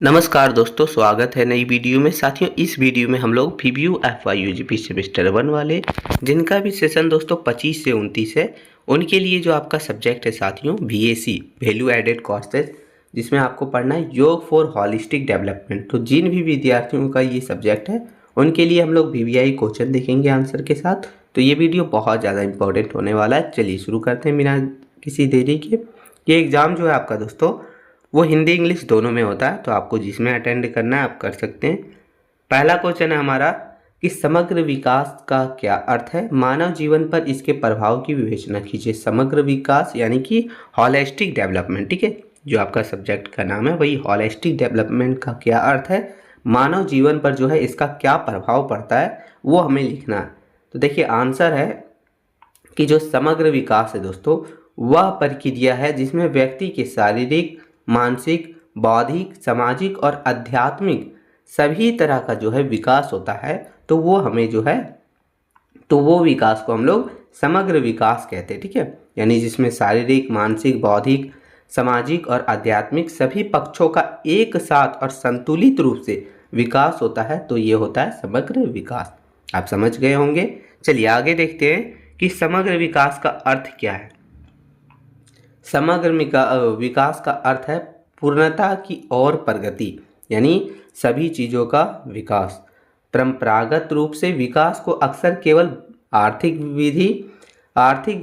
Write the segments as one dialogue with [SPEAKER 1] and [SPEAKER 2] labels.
[SPEAKER 1] नमस्कार दोस्तों, स्वागत है नई वीडियो में। साथियों, इस वीडियो में हम लोग प्रीव्यू FYUGP सेमेस्टर 1 वाले जिनका भी सेशन दोस्तों 25 से 29 है, उनके लिए जो आपका सब्जेक्ट है साथियों VAC वैल्यू एडेड कॉस्टेज, जिसमें आपको पढ़ना है योग फॉर हॉलिस्टिक डेवलपमेंट। तो जिन भी विद्यार्थियों का ये सब्जेक्ट है उनके लिए हम लोग VVI क्वेश्चन देखेंगे आंसर के साथ। तो ये वीडियो बहुत ज़्यादा इंपॉर्टेंट होने वाला है। चलिए शुरू करते हैं बिना किसी देरी के। ये एग्ज़ाम जो है आपका दोस्तों वो हिंदी इंग्लिश दोनों में होता है, तो आपको जिसमें अटेंड करना है आप कर सकते हैं। पहला क्वेश्चन है हमारा कि समग्र विकास का क्या अर्थ है, मानव जीवन पर इसके प्रभाव की विवेचना कीजिए। समग्र विकास यानी कि हॉलिस्टिक डेवलपमेंट, ठीक है, जो आपका सब्जेक्ट का नाम है वही हॉलिस्टिक डेवलपमेंट का क्या अर्थ है, मानव जीवन पर जो है इसका क्या प्रभाव पड़ता है, वो हमें लिखना है। तो देखिए आंसर है कि जो समग्र विकास है दोस्तों वह प्रक्रिया है जिसमें व्यक्ति के शारीरिक, मानसिक, बौद्धिक, सामाजिक और आध्यात्मिक सभी तरह का जो है विकास होता है। तो वो हमें जो है तो वो विकास को हम लोग समग्र विकास कहते हैं, ठीक है। यानी जिसमें शारीरिक, मानसिक, बौद्धिक, सामाजिक और आध्यात्मिक सभी पक्षों का एक साथ और संतुलित रूप से विकास होता है, तो ये होता है समग्र विकास। आप समझ गए होंगे। चलिए आगे देखते हैं कि समग्र विकास का अर्थ क्या है। समग्र विकास का अर्थ है पूर्णता की ओर प्रगति, यानी सभी चीज़ों का विकास। परंपरागत रूप से विकास को अक्सर केवल आर्थिक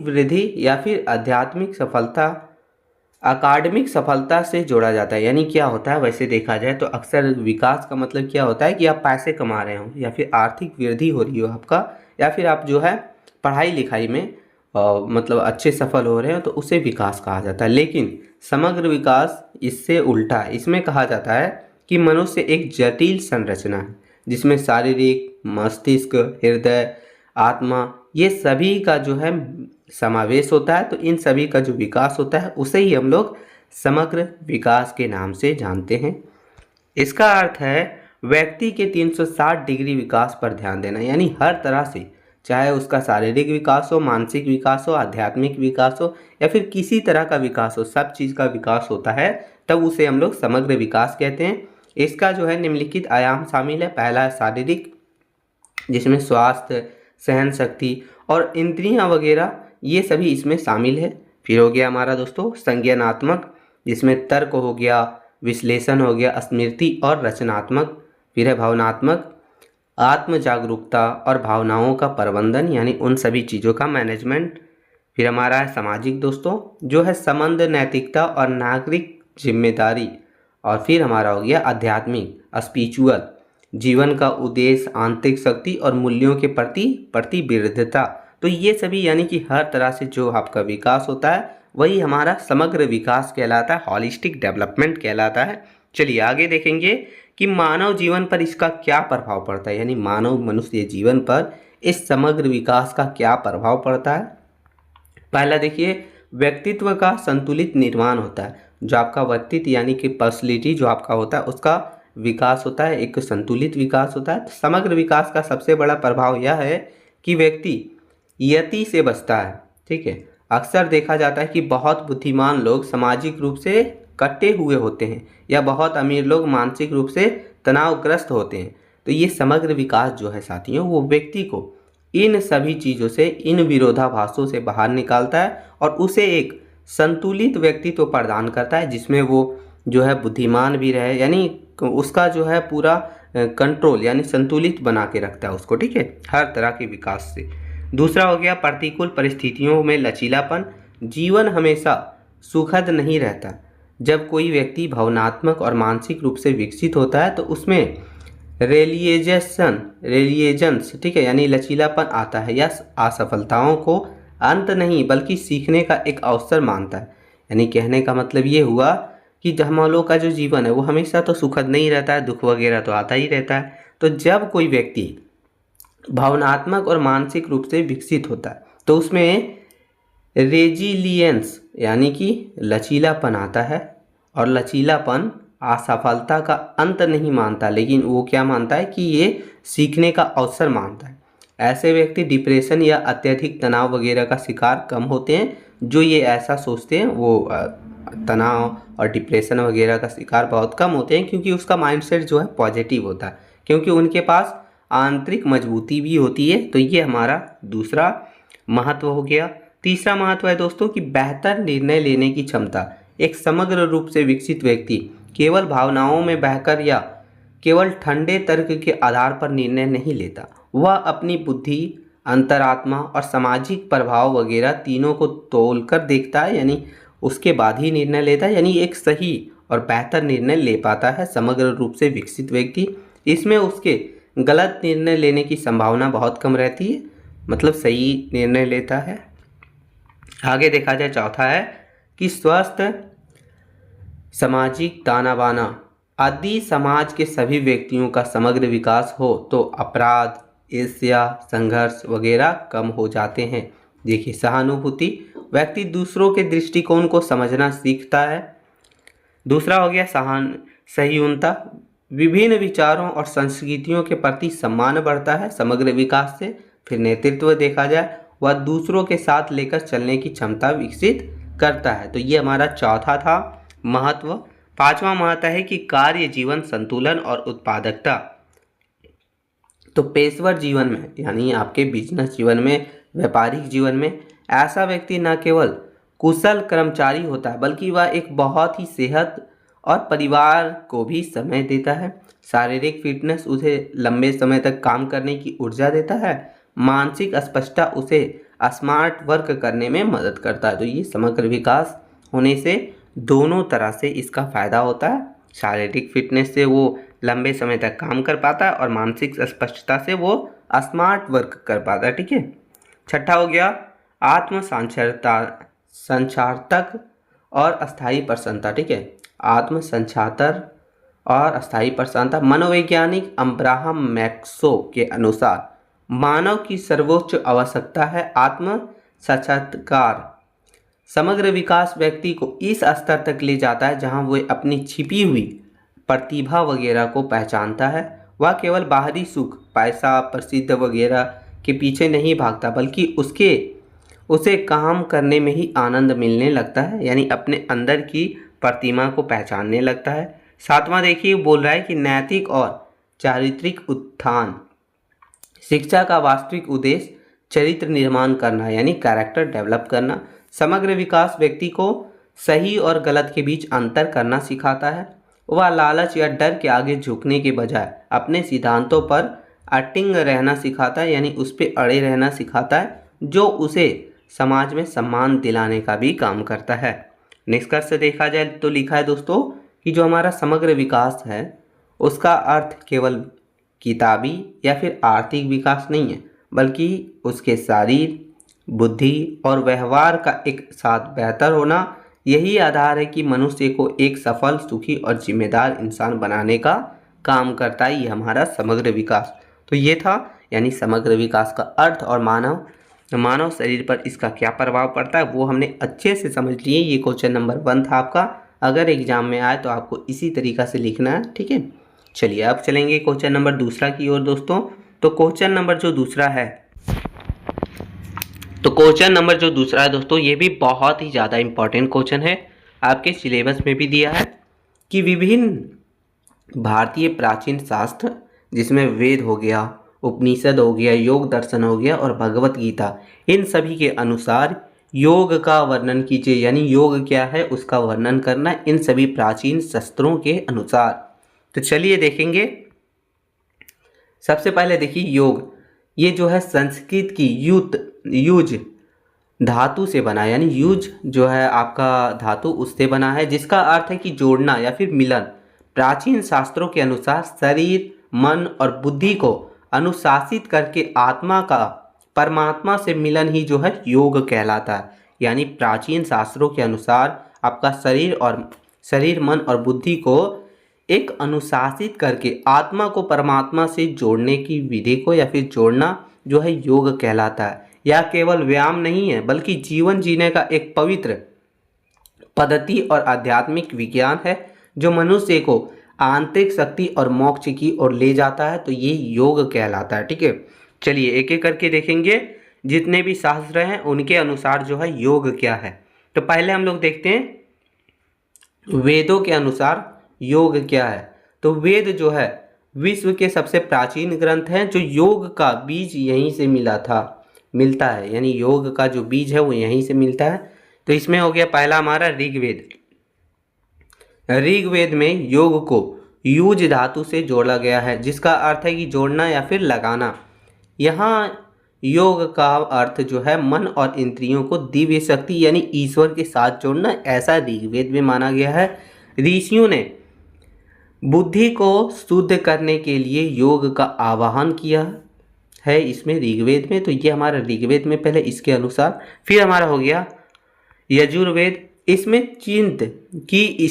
[SPEAKER 1] वृद्धि या फिर आध्यात्मिक सफलता, अकादमिक सफलता से जोड़ा जाता है। यानी क्या होता है, वैसे देखा जाए तो अक्सर विकास का मतलब क्या होता है कि आप पैसे कमा रहे हो या फिर आर्थिक वृद्धि हो रही हो आपका, या फिर आप जो है पढ़ाई लिखाई में मतलब अच्छे सफल हो रहे हो, तो उसे विकास कहा जाता है। लेकिन समग्र विकास इससे उल्टा है। इसमें कहा जाता है कि मनुष्य एक जटिल संरचना है जिसमें शारीरिक, मस्तिष्क, हृदय, आत्मा ये सभी का जो है समावेश होता है। तो इन सभी का जो विकास होता है उसे ही हम लोग समग्र विकास के नाम से जानते हैं। इसका अर्थ है व्यक्ति के 360 डिग्री विकास पर ध्यान देना, यानी हर तरह से, चाहे उसका शारीरिक विकास हो, मानसिक विकास हो, आध्यात्मिक विकास हो या फिर किसी तरह का विकास हो, सब चीज़ का विकास होता है, तब उसे हम लोग समग्र विकास कहते हैं। इसका जो है निम्नलिखित आयाम शामिल है। पहला है शारीरिक, जिसमें स्वास्थ्य, सहन शक्ति और इंद्रियां वगैरह ये सभी इसमें शामिल है। फिर हो गया हमारा दोस्तों संज्ञानात्मक, जिसमें तर्क हो गया, विश्लेषण हो गया, स्मृति और रचनात्मक। फिर है भावनात्मक, आत्म जागरूकता और भावनाओं का प्रबंधन, यानी उन सभी चीज़ों का मैनेजमेंट। फिर हमारा है सामाजिक दोस्तों, जो है संबंध, नैतिकता और नागरिक जिम्मेदारी। और फिर हमारा हो गया आध्यात्मिक, स्पिरिचुअल, जीवन का उद्देश्य, आंतरिक शक्ति और मूल्यों के प्रति प्रतिबद्धता। तो ये सभी यानी कि हर तरह से जो आपका विकास होता है वही हमारा समग्र विकास कहलाता है, हॉलिस्टिक डेवलपमेंट कहलाता है। चलिए आगे देखेंगे कि मानव जीवन पर इसका क्या प्रभाव पड़ता है, यानी मानव मनुष्य जीवन पर इस समग्र विकास का क्या प्रभाव पड़ता है। पहला देखिए, व्यक्तित्व का संतुलित निर्माण होता है। जो आपका व्यक्तित्व यानी कि पर्सनैलिटी जो आपका होता है उसका विकास होता है, एक संतुलित विकास होता है। समग्र विकास का सबसे बड़ा प्रभाव यह है कि व्यक्ति यति से बचता है, ठीक है। अक्सर देखा जाता है कि बहुत बुद्धिमान लोग सामाजिक रूप से कटे हुए होते हैं या बहुत अमीर लोग मानसिक रूप से तनावग्रस्त होते हैं। तो ये समग्र विकास जो है साथियों वो व्यक्ति को इन सभी चीज़ों से, इन विरोधाभासों से बाहर निकालता है और उसे एक संतुलित व्यक्तित्व प्रदान करता है, जिसमें वो जो है बुद्धिमान भी रहे, यानी उसका जो है पूरा कंट्रोल यानी संतुलित बना के रखता है उसको, ठीक है, हर तरह के विकास से। दूसरा हो गया प्रतिकूल परिस्थितियों में लचीलापन। जीवन हमेशा सुखद नहीं रहता। जब कोई व्यक्ति भावनात्मक और मानसिक रूप से विकसित होता है तो उसमें रेलिएजेंस, ठीक है, यानी लचीलापन आता है या असफलताओं को अंत नहीं बल्कि सीखने का एक अवसर मानता है। यानी कहने का मतलब ये हुआ कि हम लोग का जो जीवन है वो हमेशा तो सुखद नहीं रहता है, दुख वगैरह तो आता ही रहता है। तो जब कोई व्यक्ति भावनात्मक और मानसिक रूप से विकसित होता है तो उसमें रेजिलियंस यानी कि लचीलापन आता है, और लचीलापन असफलता का अंत नहीं मानता, लेकिन वो क्या मानता है कि ये सीखने का अवसर मानता है। ऐसे व्यक्ति डिप्रेशन या अत्यधिक तनाव वगैरह का शिकार कम होते हैं। जो ये ऐसा सोचते हैं वो तनाव और डिप्रेशन वगैरह का शिकार बहुत कम होते हैं, क्योंकि उसका माइंडसेट जो है पॉजिटिव होता है, क्योंकि उनके पास आंतरिक मजबूती भी होती है। तो ये हमारा दूसरा महत्व हो गया। तीसरा महत्व है दोस्तों कि बेहतर निर्णय लेने की क्षमता। एक समग्र रूप से विकसित व्यक्ति केवल भावनाओं में बहकर या केवल ठंडे तर्क के आधार पर निर्णय नहीं लेता। वह अपनी बुद्धि, अंतरात्मा और सामाजिक प्रभाव वगैरह तीनों को तोलकर देखता है, यानी उसके बाद ही निर्णय लेता है, यानी एक सही और बेहतर निर्णय ले पाता है समग्र रूप से विकसित व्यक्ति। इसमें उसके गलत निर्णय लेने की संभावना बहुत कम रहती है, मतलब सही निर्णय लेता है। आगे देखा जाए, चौथा है कि स्वस्थ सामाजिक ताना बाना आदि समाज के सभी व्यक्तियों का समग्र विकास हो तो अपराध, ईर्ष्या, संघर्ष वगैरह कम हो जाते हैं। देखिए, सहानुभूति, व्यक्ति दूसरों के दृष्टिकोण को समझना सीखता है। दूसरा हो गया सहिष्णुता, विभिन्न विचारों और संस्कृतियों के प्रति सम्मान बढ़ता है समग्र विकास से। फिर नेतृत्व देखा जाए, वह दूसरों के साथ लेकर चलने की क्षमता विकसित करता है। तो ये हमारा चौथा था महत्व। पांचवा महत्व है कि कार्य जीवन संतुलन और उत्पादकता। तो पेशेवर जीवन में, यानी आपके बिजनेस जीवन में, व्यापारिक जीवन में, ऐसा व्यक्ति न केवल कुशल कर्मचारी होता है, बल्कि वह एक बहुत ही सेहत और परिवार को भी समय देता है। शारीरिक फिटनेस उसे लंबे समय तक काम करने की ऊर्जा देता है। मानसिक स्पष्टता उसे स्मार्ट वर्क करने में मदद करता है। तो ये समग्र विकास होने से दोनों तरह से इसका फायदा होता है। शारीरिक फिटनेस से वो लंबे समय तक काम कर पाता है और मानसिक स्पष्टता से वो स्मार्ट वर्क कर पाता है। ठीक है। छठा हो गया आत्म संचारतक और अस्थायी प्रसन्नता। ठीक है, आत्म संचातर और अस्थायी प्रसन्नता। मनोवैज्ञानिक अब्राहम मैस्लो के अनुसार मानव की सर्वोच्च आवश्यकता है आत्म साक्षात्कार। समग्र विकास व्यक्ति को इस स्तर तक ले जाता है जहां वो अपनी छिपी हुई प्रतिभा वगैरह को पहचानता है। वह केवल बाहरी सुख, पैसा, प्रसिद्ध वगैरह के पीछे नहीं भागता, बल्कि उसे काम करने में ही आनंद मिलने लगता है, यानी अपने अंदर की प्रतिमा को पहचानने लगता है। सातवां देखिए, बोल रहा है कि नैतिक और चारित्रिक उत्थान। शिक्षा का वास्तविक उद्देश्य चरित्र निर्माण करना, यानी कैरेक्टर डेवलप करना। समग्र विकास व्यक्ति को सही और गलत के बीच अंतर करना सिखाता है। वह लालच या डर के आगे झुकने के बजाय अपने सिद्धांतों पर अटिंग रहना सिखाता है, यानी उस पर अड़े रहना सिखाता है, जो उसे समाज में सम्मान दिलाने का भी काम करता है। निष्कर्ष देखा जाए तो लिखा है दोस्तों कि जो हमारा समग्र विकास है उसका अर्थ केवल किताबी या फिर आर्थिक विकास नहीं है, बल्कि उसके शारीर, बुद्धि और व्यवहार का एक साथ बेहतर होना। यही आधार है कि मनुष्य को एक सफल, सुखी और जिम्मेदार इंसान बनाने का काम करता है ये हमारा समग्र विकास। तो ये था, यानी समग्र विकास का अर्थ और मानव शरीर पर इसका क्या प्रभाव पड़ता है वो हमने अच्छे से समझ लिए। ये क्वेश्चन नंबर 1 था आपका। अगर एग्जाम में आए तो आपको इसी तरीका से लिखना है। ठीक है, चलिए अब चलेंगे क्वेश्चन नंबर दूसरा की ओर दोस्तों। तो क्वेश्चन नंबर जो दूसरा है दोस्तों, ये भी बहुत ही ज़्यादा इंपॉर्टेंट क्वेश्चन है, आपके सिलेबस में भी दिया है कि विभिन्न भारतीय प्राचीन शास्त्र, जिसमें वेद हो गया, उपनिषद हो गया, योग दर्शन हो गया और भगवत गीता, इन सभी के अनुसार योग का वर्णन कीजिए, यानी योग क्या है उसका वर्णन करना इन सभी प्राचीन शास्त्रों के अनुसार। तो चलिए देखेंगे। सबसे पहले देखिए योग, ये जो है संस्कृत की युज धातु से बना है, यानी युज जो है आपका धातु उससे बना है, जिसका अर्थ है कि जोड़ना या फिर मिलन। प्राचीन शास्त्रों के अनुसार शरीर, मन और बुद्धि को अनुशासित करके आत्मा का परमात्मा से मिलन ही जो है योग कहलाता है। यानी प्राचीन शास्त्रों के अनुसार आपका शरीर, मन और बुद्धि को एक अनुशासित करके आत्मा को परमात्मा से जोड़ने की विधि को या फिर जोड़ना जो है योग कहलाता है। यह केवल व्यायाम नहीं है, बल्कि जीवन जीने का एक पवित्र पद्धति और आध्यात्मिक विज्ञान है, जो मनुष्य को आंतरिक शक्ति और मोक्ष की ओर ले जाता है। तो ये योग कहलाता है। ठीक है, चलिए एक एक करके देखेंगे जितने भी शास्त्र हैं उनके अनुसार जो है योग क्या है। तो पहले हम लोग देखते हैं वेदों के अनुसार योग क्या है? तो वेद जो है विश्व के सबसे प्राचीन ग्रंथ हैं, जो योग का बीज यहीं से मिलता है, यानी योग का जो बीज है वो यहीं से मिलता है। तो इसमें हो गया पहला हमारा ऋग्वेद। ऋग्वेद में योग को युज धातु से जोड़ा गया है, जिसका अर्थ है कि जोड़ना या फिर लगाना। यहाँ योग का अर्थ जो है मन और इंद्रियों को दिव्य शक्ति यानी ईश्वर के साथ जोड़ना, ऐसा ऋग्वेद में माना गया है। ऋषियों ने बुद्धि को शुद्ध करने के लिए योग का आवाहन किया है इसमें ऋग्वेद में। तो ये हमारा ऋग्वेद में पहले इसके अनुसार। फिर हमारा हो गया यजुर्वेद। इसमें चित्त की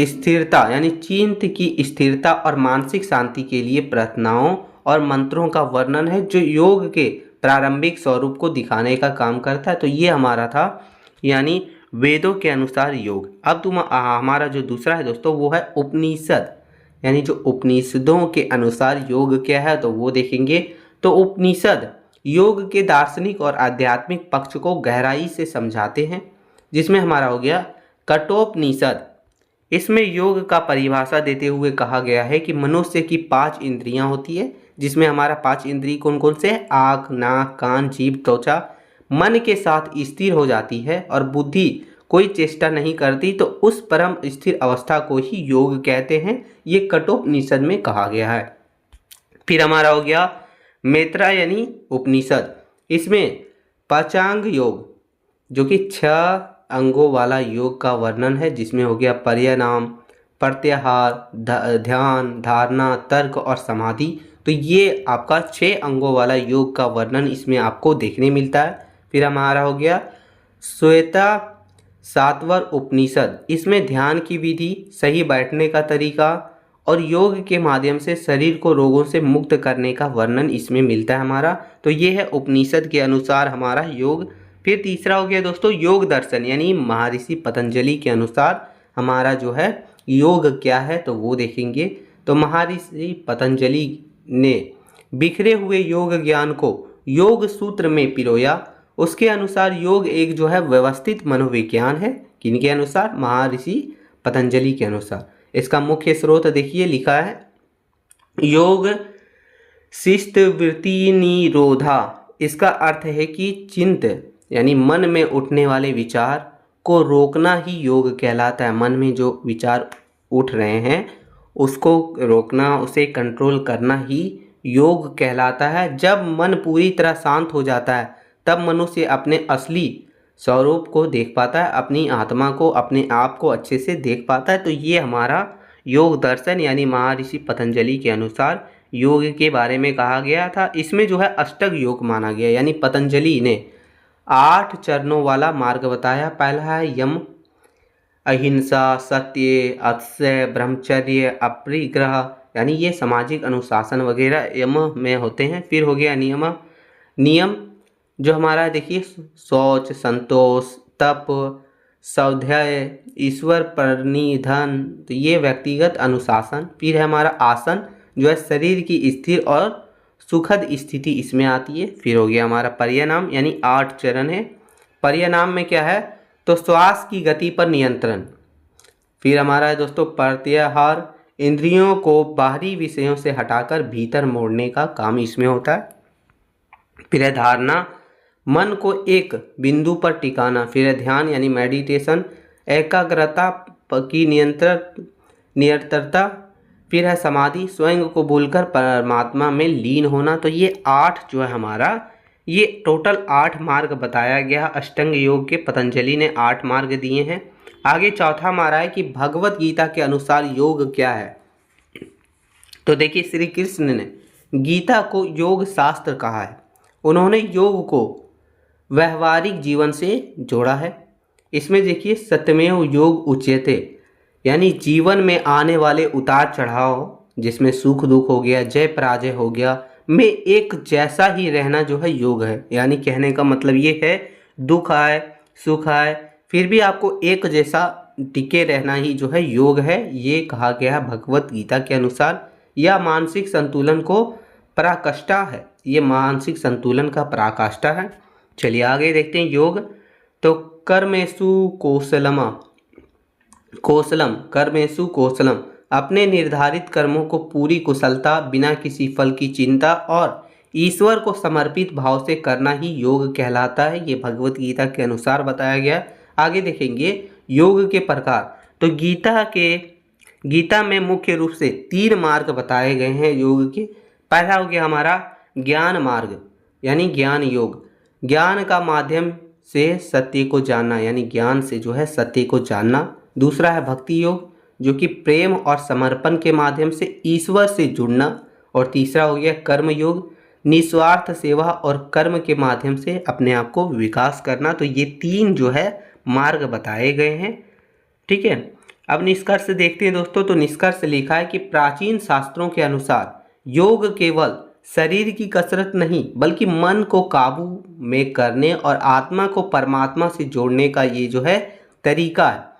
[SPEAKER 1] स्थिरता यानी चित्त की स्थिरता और मानसिक शांति के लिए प्रार्थनाओं और मंत्रों का वर्णन है, जो योग के प्रारंभिक स्वरूप को दिखाने का काम करता है। तो ये हमारा था यानी वेदों के अनुसार योग। अब हमारा जो दूसरा है दोस्तों वो है उपनिषद, यानी जो उपनिषदों के अनुसार योग क्या है तो वो देखेंगे। तो उपनिषद योग के दार्शनिक और आध्यात्मिक पक्ष को गहराई से समझाते हैं, जिसमें हमारा हो गया कठोपनिषद। इसमें योग का परिभाषा देते हुए कहा गया है कि मनुष्य की 5 इंद्रियां होती है, जिसमें हमारा 5 इंद्रिय कौन कौन से हैं? आँख, नाक, कान, जीभ, त्वचा मन के साथ स्थिर हो जाती है और बुद्धि कोई चेष्टा नहीं करती, तो उस परम स्थिर अवस्था को ही योग कहते हैं। ये कठोपनिषद में कहा गया है। फिर हमारा हो गया मैत्रेयनी उपनिषद। इसमें पंचांग योग जो कि 6 अंगों वाला योग का वर्णन है, जिसमें हो गया प्राणायाम, प्रत्याहार, ध्यान, धारणा, तर्क और समाधि। तो ये आपका 6 अंगों वाला योग का वर्णन इसमें आपको देखने मिलता है। फिर हमारा हो गया श्वेता सातवर उपनिषद। इसमें ध्यान की विधि, सही बैठने का तरीका और योग के माध्यम से शरीर को रोगों से मुक्त करने का वर्णन इसमें मिलता है हमारा। तो ये है उपनिषद के अनुसार हमारा योग। फिर तीसरा हो गया दोस्तों योग दर्शन, यानी महर्षि पतंजलि के अनुसार हमारा जो है योग क्या है तो वो देखेंगे। तो महर्षि पतंजलि ने बिखरे हुए योग ज्ञान को योग सूत्र में पिरोया। उसके अनुसार योग एक जो है व्यवस्थित मनोविज्ञान है। किनके अनुसार? महर्षि पतंजलि के अनुसार। इसका मुख्य स्रोत देखिए, लिखा है योग शिष्ट वृत्ति निरोधा। इसका अर्थ है कि चिंत यानी मन में उठने वाले विचार को रोकना ही योग कहलाता है। मन में जो विचार उठ रहे हैं उसको रोकना, उसे कंट्रोल करना ही योग कहलाता है। जब मन पूरी तरह शांत हो जाता है तब मनुष्य अपने असली स्वरूप को देख पाता है, अपनी आत्मा को, अपने आप को अच्छे से देख पाता है। तो ये हमारा योग दर्शन यानी महर्षि पतंजलि के अनुसार योग के बारे में कहा गया था। इसमें जो है अष्टक योग माना गया, यानी पतंजलि ने 8 चरणों वाला मार्ग बताया। पहला है यम, अहिंसा, सत्य, असत्य, ब्रह्मचर्य, अपरिग्रह, यानी ये सामाजिक अनुशासन वगैरह यम में होते हैं। फिर हो गया नियम जो हमारा देखिए शौच, संतोष, तप, स्वाध्याय, ईश्वर प्रणिधान, तो ये व्यक्तिगत अनुशासन। फिर है हमारा आसन जो है शरीर की स्थिर और सुखद स्थिति इसमें आती है। फिर हो गया हमारा प्राणायाम, यानी 8 चरण है। प्राणायाम में क्या है तो श्वास की गति पर नियंत्रण। फिर हमारा है दोस्तों प्रत्याहार, इंद्रियों को बाहरी विषयों से हटाकर भीतर मोड़ने का काम इसमें होता है। फिर है धारणा, मन को एक बिंदु पर टिकाना। फिर है ध्यान यानी मेडिटेशन, एकाग्रता की निरंतरता। फिर है समाधि, स्वयं को भूलकर परमात्मा में लीन होना। तो ये 8 जो है हमारा, ये टोटल 8 मार्ग बताया गया। अष्टांग योग के पतंजलि ने 8 मार्ग दिए हैं। आगे चौथा हमारा है कि भगवत गीता के अनुसार योग क्या है। तो देखिए श्री कृष्ण ने गीता को योग शास्त्र कहा है। उन्होंने योग को व्यवहारिक जीवन से जोड़ा है। इसमें देखिए सत्यमेव योग उच्यते, यानी जीवन में आने वाले उतार चढ़ाव, जिसमें सुख दुख हो गया, जय पराजय हो गया, में एक जैसा ही रहना जो है योग है। यानी कहने का मतलब ये है दुख आए सुख आए फिर भी आपको एक जैसा टिके रहना ही जो है योग है, ये कहा गया है भगवत गीता के अनुसार। यह मानसिक संतुलन को पराकाष्ठा है, ये मानसिक संतुलन का पराकाष्ठा है। चलिए आगे देखते हैं योग। तो कर्मेषु कौशलम, कौशलम कर्मेषु कौशलम, अपने निर्धारित कर्मों को पूरी कुशलता बिना किसी फल की चिंता और ईश्वर को समर्पित भाव से करना ही योग कहलाता है। ये भगवत गीता के अनुसार बताया गया है। आगे देखेंगे योग के प्रकार। तो गीता में मुख्य रूप से 3 मार्ग बताए गए हैं योग के। पहला हो गया हमारा ज्ञान मार्ग यानी ज्ञान योग, ज्ञान का माध्यम से सत्य को जानना यानी ज्ञान से जो है सत्य को जानना। दूसरा है भक्ति योग जो कि प्रेम और समर्पण के माध्यम से ईश्वर से जुड़ना। और तीसरा हो गया कर्म योग, निस्वार्थ सेवा और कर्म के माध्यम से अपने आप को विकास करना। तो ये 3 जो है मार्ग बताए गए हैं। ठीक है, अब निष्कर्ष देखते हैं दोस्तों। तो निष्कर्ष लिखा है कि प्राचीन शास्त्रों के अनुसार योग केवल शरीर की कसरत नहीं बल्कि मन को काबू में करने और आत्मा को परमात्मा से जोड़ने का ये जो है तरीका है।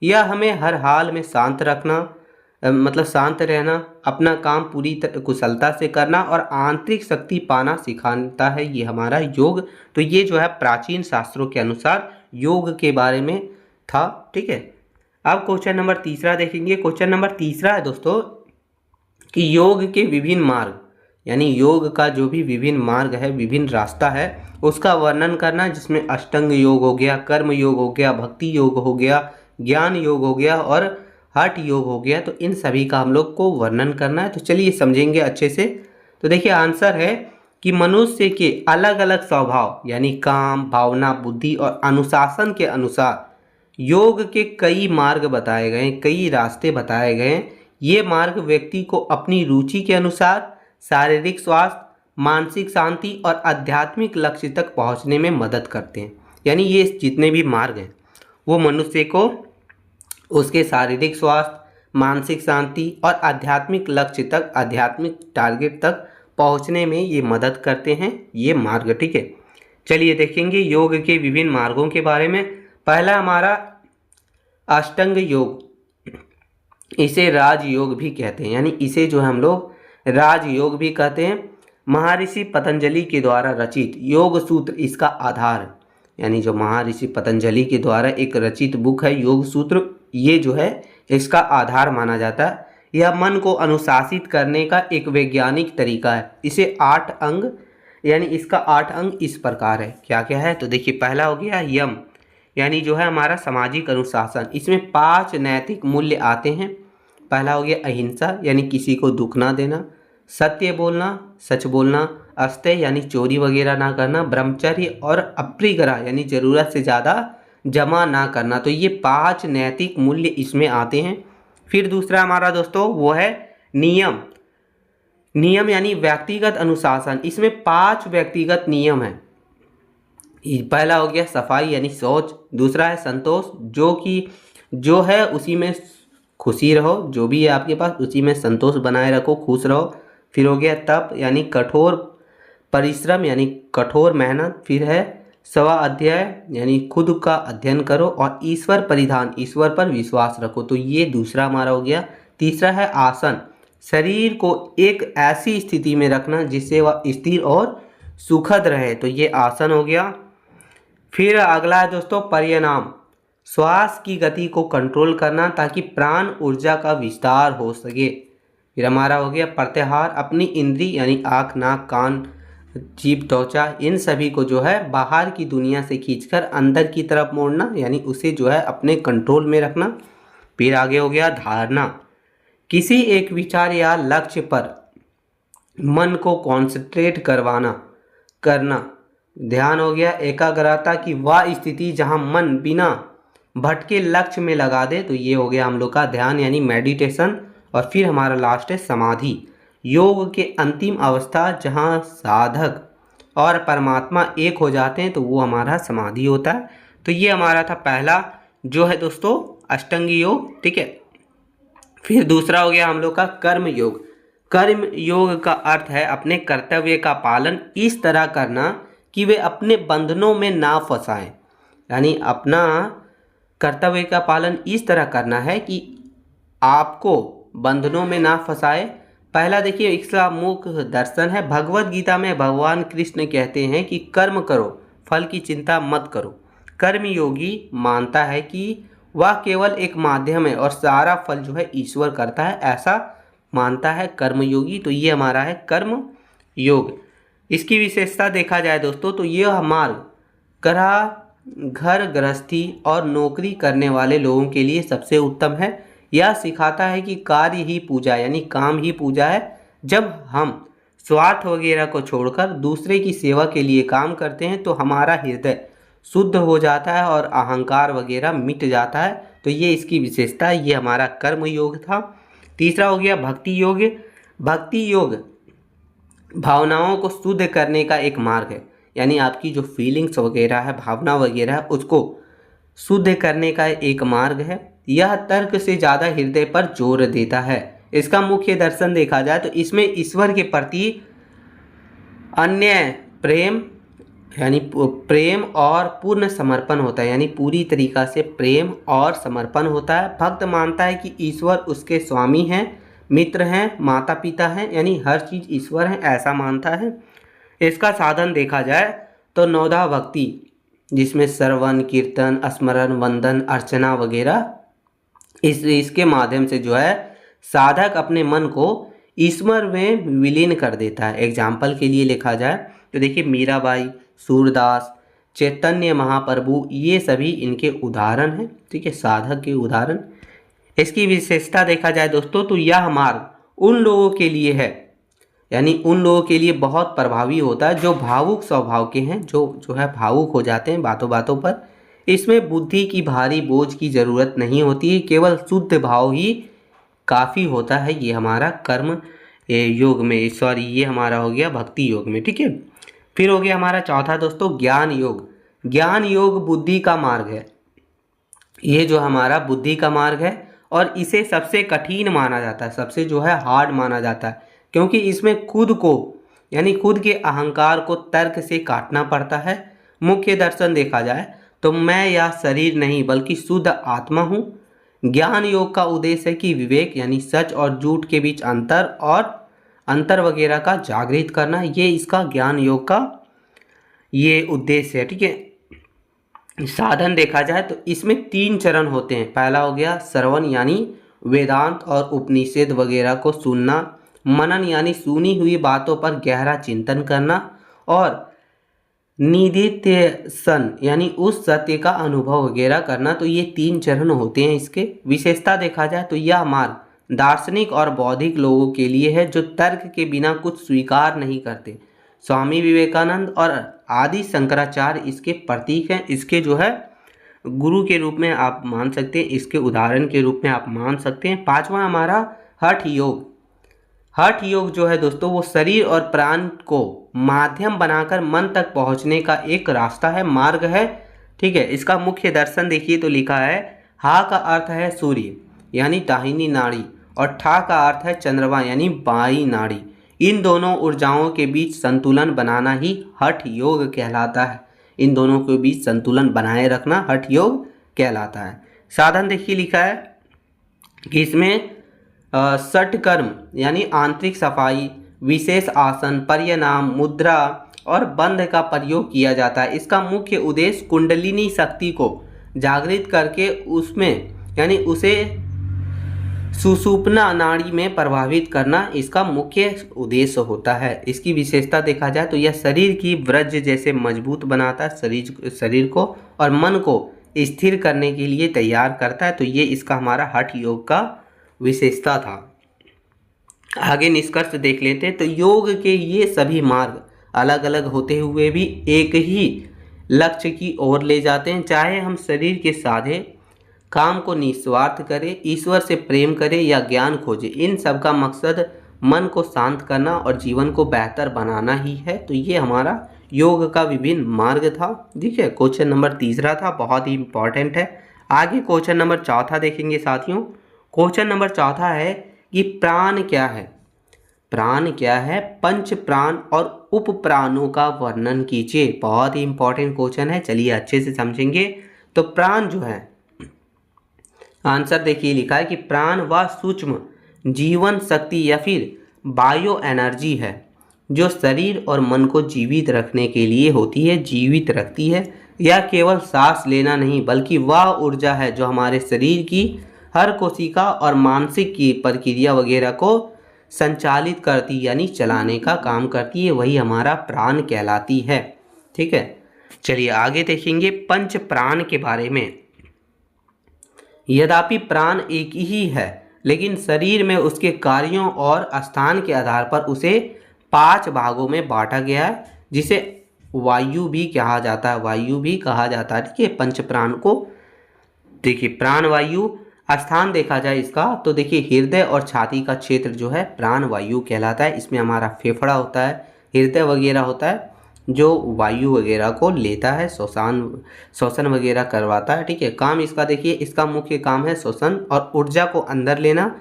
[SPEAKER 1] यह हमें हर हाल में शांत रखना मतलब शांत रहना, अपना काम पूरी कुशलता से करना और आंतरिक शक्ति पाना सिखाता है ये हमारा योग। तो ये जो है प्राचीन शास्त्रों के अनुसार योग के बारे में था। ठीक है, अब क्वेश्चन नंबर 3 देखेंगे। क्वेश्चन नंबर 3 है दोस्तों कि योग के विभिन्न मार्ग यानी योग का जो भी विभिन्न मार्ग है, विभिन्न रास्ता है, उसका वर्णन करना, जिसमें अष्टांग योग हो गया, कर्म योग हो गया, भक्ति योग हो गया, ज्ञान योग हो गया और हठ योग हो गया। तो इन सभी का हम लोग को वर्णन करना है। तो चलिए समझेंगे अच्छे से। तो देखिए आंसर है कि मनुष्य के अलग अलग स्वभाव यानी काम, भावना, बुद्धि और अनुशासन के अनुसार योग के कई मार्ग बताए गए, कई रास्ते बताए गए। ये मार्ग व्यक्ति को अपनी रुचि के अनुसार शारीरिक स्वास्थ्य, मानसिक शांति और आध्यात्मिक लक्ष्य तक पहुंचने में मदद करते हैं। यानी ये जितने भी मार्ग हैं वो मनुष्य को उसके शारीरिक स्वास्थ्य, मानसिक शांति और आध्यात्मिक लक्ष्य तक, आध्यात्मिक टारगेट तक पहुंचने में ये मदद करते हैं ये मार्ग। ठीक है, चलिए देखेंगे योग के विभिन्न मार्गों के बारे में। पहला हमारा अष्टांग योग, इसे राजयोग भी कहते हैं यानी इसे जो हम लोग राजयोग भी कहते हैं। महर्षि पतंजलि के द्वारा रचित योग सूत्र इसका आधार है। यानी जो महर्षि पतंजलि के द्वारा एक रचित बुक है योग सूत्र, ये जो है इसका आधार माना जाता है। यह मन को अनुशासित करने का एक वैज्ञानिक तरीका है। इसे 8 अंग यानी इसका 8 अंग इस प्रकार है। क्या क्या है तो देखिए, पहला हो गया यम यानी जो है हमारा सामाजिक अनुशासन। इसमें 5 नैतिक मूल्य आते हैं। पहला हो गया अहिंसा यानी किसी को दुख ना देना, सत्य बोलना, सच बोलना, अस्तेय यानी चोरी वगैरह ना करना, ब्रह्मचर्य और अपरिग्रह यानी ज़रूरत से ज़्यादा जमा ना करना। तो ये 5 नैतिक मूल्य इसमें आते हैं। फिर दूसरा हमारा दोस्तों वो है नियम। नियम यानी व्यक्तिगत अनुशासन। इसमें 5 व्यक्तिगत नियम हैं। पहला हो गया सफाई यानी शौच, दूसरा है संतोष जो है उसी में खुशी रहो, जो भी है आपके पास उसी में संतोष बनाए रखो, खुश रहो। फिर हो गया तप यानी कठोर परिश्रम यानी कठोर मेहनत। फिर है स्वाध्याय यानी खुद का अध्ययन करो और ईश्वर परिधान, ईश्वर पर विश्वास रखो। तो ये दूसरा हमारा हो गया। तीसरा है आसन, शरीर को एक ऐसी स्थिति में रखना जिससे वह स्थिर और सुखद रहे। तो ये आसन हो गया। फिर अगला है दोस्तों परिणाम, श्वास की गति को कंट्रोल करना ताकि प्राण ऊर्जा का विस्तार हो सके। फिर हमारा हो गया प्रत्याहार, अपनी इंद्री यानी आँख, नाक, कान, जीभ, त्वचा, इन सभी को जो है बाहर की दुनिया से खींचकर अंदर की तरफ मोड़ना यानी उसे जो है अपने कंट्रोल में रखना। फिर आगे हो गया धारणा, किसी एक विचार या लक्ष्य पर मन को कॉन्सेंट्रेट करना। ध्यान हो गया एकाग्रता की वह स्थिति जहाँ मन बिना भटके लक्ष्य में लगा दे। तो ये हो गया हम लोग का ध्यान यानी मेडिटेशन। और फिर हमारा लास्ट है समाधि, योग के अंतिम अवस्था जहाँ साधक और परमात्मा एक हो जाते हैं तो वो हमारा समाधि होता है। तो ये हमारा था पहला जो है दोस्तों अष्टांगी योग। ठीक है, फिर दूसरा हो गया हम लोग का कर्म योग। कर्म योग का अर्थ है अपने कर्तव्य का पालन इस तरह करना कि वे अपने बंधनों में ना फंसाएं। यानी अपना कर्तव्य का पालन इस तरह करना है कि आपको बंधनों में ना फंसाए। पहला देखिए इसका मुख्य दर्शन है भगवत गीता में भगवान कृष्ण कहते हैं कि कर्म करो, फल की चिंता मत करो। कर्म योगी मानता है कि वह केवल एक माध्यम है और सारा फल जो है ईश्वर करता है, ऐसा मानता है कर्मयोगी। तो ये हमारा है कर्म योग। इसकी विशेषता देखा जाए दोस्तों तो यह मार्ग घर गृहस्थी और नौकरी करने वाले लोगों के लिए सबसे उत्तम है। यह सिखाता है कि कार्य ही पूजा यानी काम ही पूजा है। जब हम स्वार्थ वगैरह को छोड़कर दूसरे की सेवा के लिए काम करते हैं तो हमारा हृदय शुद्ध हो जाता है और अहंकार वगैरह मिट जाता है। तो ये इसकी विशेषता है। ये हमारा कर्म योग था। तीसरा हो गया भक्ति योग। भक्ति योग भावनाओं को शुद्ध करने का एक मार्ग है, यानी आपकी जो फीलिंग्स वगैरह है, भावना वगैरह है, उसको शुद्ध करने का एक मार्ग है। यह तर्क से ज़्यादा हृदय पर जोर देता है। इसका मुख्य दर्शन देखा जाए तो इसमें ईश्वर के प्रति अन्य प्रेम यानी प्रेम और पूर्ण समर्पण होता है, यानी पूरी तरीक़ा से प्रेम और समर्पण होता है। भक्त मानता है कि ईश्वर उसके स्वामी हैं, मित्र हैं, माता पिता हैं, यानी हर चीज़ ईश्वर है, ऐसा मानता है। इसका साधन देखा जाए तो नवधा भक्ति, जिसमें श्रवण, कीर्तन, स्मरण, वंदन, अर्चना वगैरह, इसके माध्यम से जो है साधक अपने मन को ईश्वर में विलीन कर देता है। एग्जाम्पल के लिए लिखा जाए तो देखिए मीराबाई, सूरदास, चैतन्य महाप्रभु, ये सभी इनके उदाहरण हैं। ठीक है, साधक के उदाहरण। इसकी विशेषता देखा जाए दोस्तों तो यह मार्ग उन लोगों के लिए है, यानी उन लोगों के लिए बहुत प्रभावी होता है जो भावुक स्वभाव के हैं, जो है भावुक हो जाते हैं बातों बातों पर। इसमें बुद्धि की भारी बोझ की ज़रूरत नहीं होती है, केवल शुद्ध भाव ही काफ़ी होता है। ये हमारा कर्म योग में, सॉरी ये हमारा हो गया भक्ति योग में। ठीक है, फिर हो गया हमारा चौथा दोस्तों ज्ञान योग। ज्ञान योग बुद्धि का मार्ग है। ये जो हमारा बुद्धि का मार्ग है और इसे सबसे कठिन माना जाता है, सबसे जो है हार्ड माना जाता है, क्योंकि इसमें खुद को यानी खुद के अहंकार को तर्क से काटना पड़ता है। मुख्य दर्शन देखा जाए तो मैं यह शरीर नहीं बल्कि शुद्ध आत्मा हूँ। ज्ञान योग का उद्देश्य है कि विवेक यानी सच और झूठ के बीच अंतर वगैरह का जागृत करना, ये इसका ज्ञान योग का ये उद्देश्य है। ठीक है, साधन देखा जाए तो इसमें 3 चरण होते हैं। पहला हो गया श्रवण यानी वेदांत और उपनिषद वगैरह को सुनना, मनन यानी सुनी हुई बातों पर गहरा चिंतन करना, और निधिध्यासन यानी उस सत्य का अनुभव वगैरह करना। तो ये 3 चरण होते हैं इसके। विशेषता देखा जाए तो यह मार्ग दार्शनिक और बौद्धिक लोगों के लिए है जो तर्क के बिना कुछ स्वीकार नहीं करते। स्वामी विवेकानंद और आदि शंकराचार्य इसके प्रतीक हैं, इसके जो है गुरु के रूप में आप मान सकते हैं, इसके उदाहरण के रूप में आप मान सकते हैं। 5वां हमारा हठ योग। हठ योग जो है दोस्तों वो शरीर और प्राण को माध्यम बनाकर मन तक पहुंचने का एक रास्ता है, मार्ग है। ठीक है, इसका मुख्य दर्शन देखिए तो लिखा है हा का अर्थ है सूर्य यानी दाहिनी नाड़ी और ठा का अर्थ है चंद्रमा यानी बाईं नाड़ी। इन दोनों ऊर्जाओं के बीच संतुलन बनाना ही हठ योग कहलाता है। इन दोनों के बीच संतुलन बनाए रखना हठ योग कहलाता है। साधन देखिए लिखा है कि इसमें षटकर्म यानी आंतरिक सफाई, विशेष आसन, पर्यनाम, मुद्रा और बंध का प्रयोग किया जाता है। इसका मुख्य उद्देश्य कुंडलिनी शक्ति को जागृत करके उसमें यानी उसे सुषुप्ना नाड़ी में प्रभावित करना इसका मुख्य उद्देश्य होता है। इसकी विशेषता देखा जाए तो यह शरीर की वज्र जैसे मजबूत बनाता है शरीर को और मन को स्थिर करने के लिए तैयार करता है। तो ये इसका हमारा हठ योग का विशेषता था। आगे निष्कर्ष देख लेते हैं। तो योग के ये सभी मार्ग अलग अलग होते हुए भी एक ही लक्ष्य की ओर ले जाते हैं। चाहे हम शरीर के साधे काम को निस्वार्थ करें, ईश्वर से प्रेम करें या ज्ञान खोजें, इन सब का मकसद मन को शांत करना और जीवन को बेहतर बनाना ही है। तो ये हमारा योग का विभिन्न मार्ग था। ठीक है, क्वेश्चन नंबर 3 था, बहुत ही इंपॉर्टेंट है। आगे क्वेश्चन नंबर 4 देखेंगे साथियों। क्वेश्चन नंबर 4 है कि प्राण क्या है। प्राण क्या है? पंच प्राण और उप प्राणों का वर्णन कीजिए। बहुत ही इंपॉर्टेंट क्वेश्चन है, चलिए अच्छे से समझेंगे। तो प्राण जो है, आंसर देखिए लिखा है कि प्राण वह सूक्ष्म जीवन शक्ति या फिर बायो एनर्जी है जो शरीर और मन को जीवित रखने के लिए होती है, जीवित रखती है। यह केवल सांस लेना नहीं बल्कि वह ऊर्जा है जो हमारे शरीर की हर कोशिका और मानसिक की प्रक्रिया वगैरह को संचालित करती यानी चलाने का काम करती है, वही हमारा प्राण कहलाती है। ठीक है, चलिए आगे देखेंगे पंच प्राण के बारे में। यद्यपि प्राण एक ही है लेकिन शरीर में उसके कार्यों और स्थान के आधार पर उसे 5 भागों में बांटा गया है, जिसे वायु भी कहा जाता है, वायु भी कहा जाता है। ठीक है, पंच प्राण को देखिए, प्राण वायु स्थान देखा जाए इसका तो देखिए हृदय और छाती का क्षेत्र जो है प्राण वायु कहलाता है। इसमें हमारा फेफड़ा होता है, हृदय वगैरह होता है जो वायु वगैरह को लेता है, श्वसन वगैरह करवाता है। ठीक है, काम इसका देखिए, इसका मुख्य काम है श्वसन और ऊर्जा को अंदर लेना।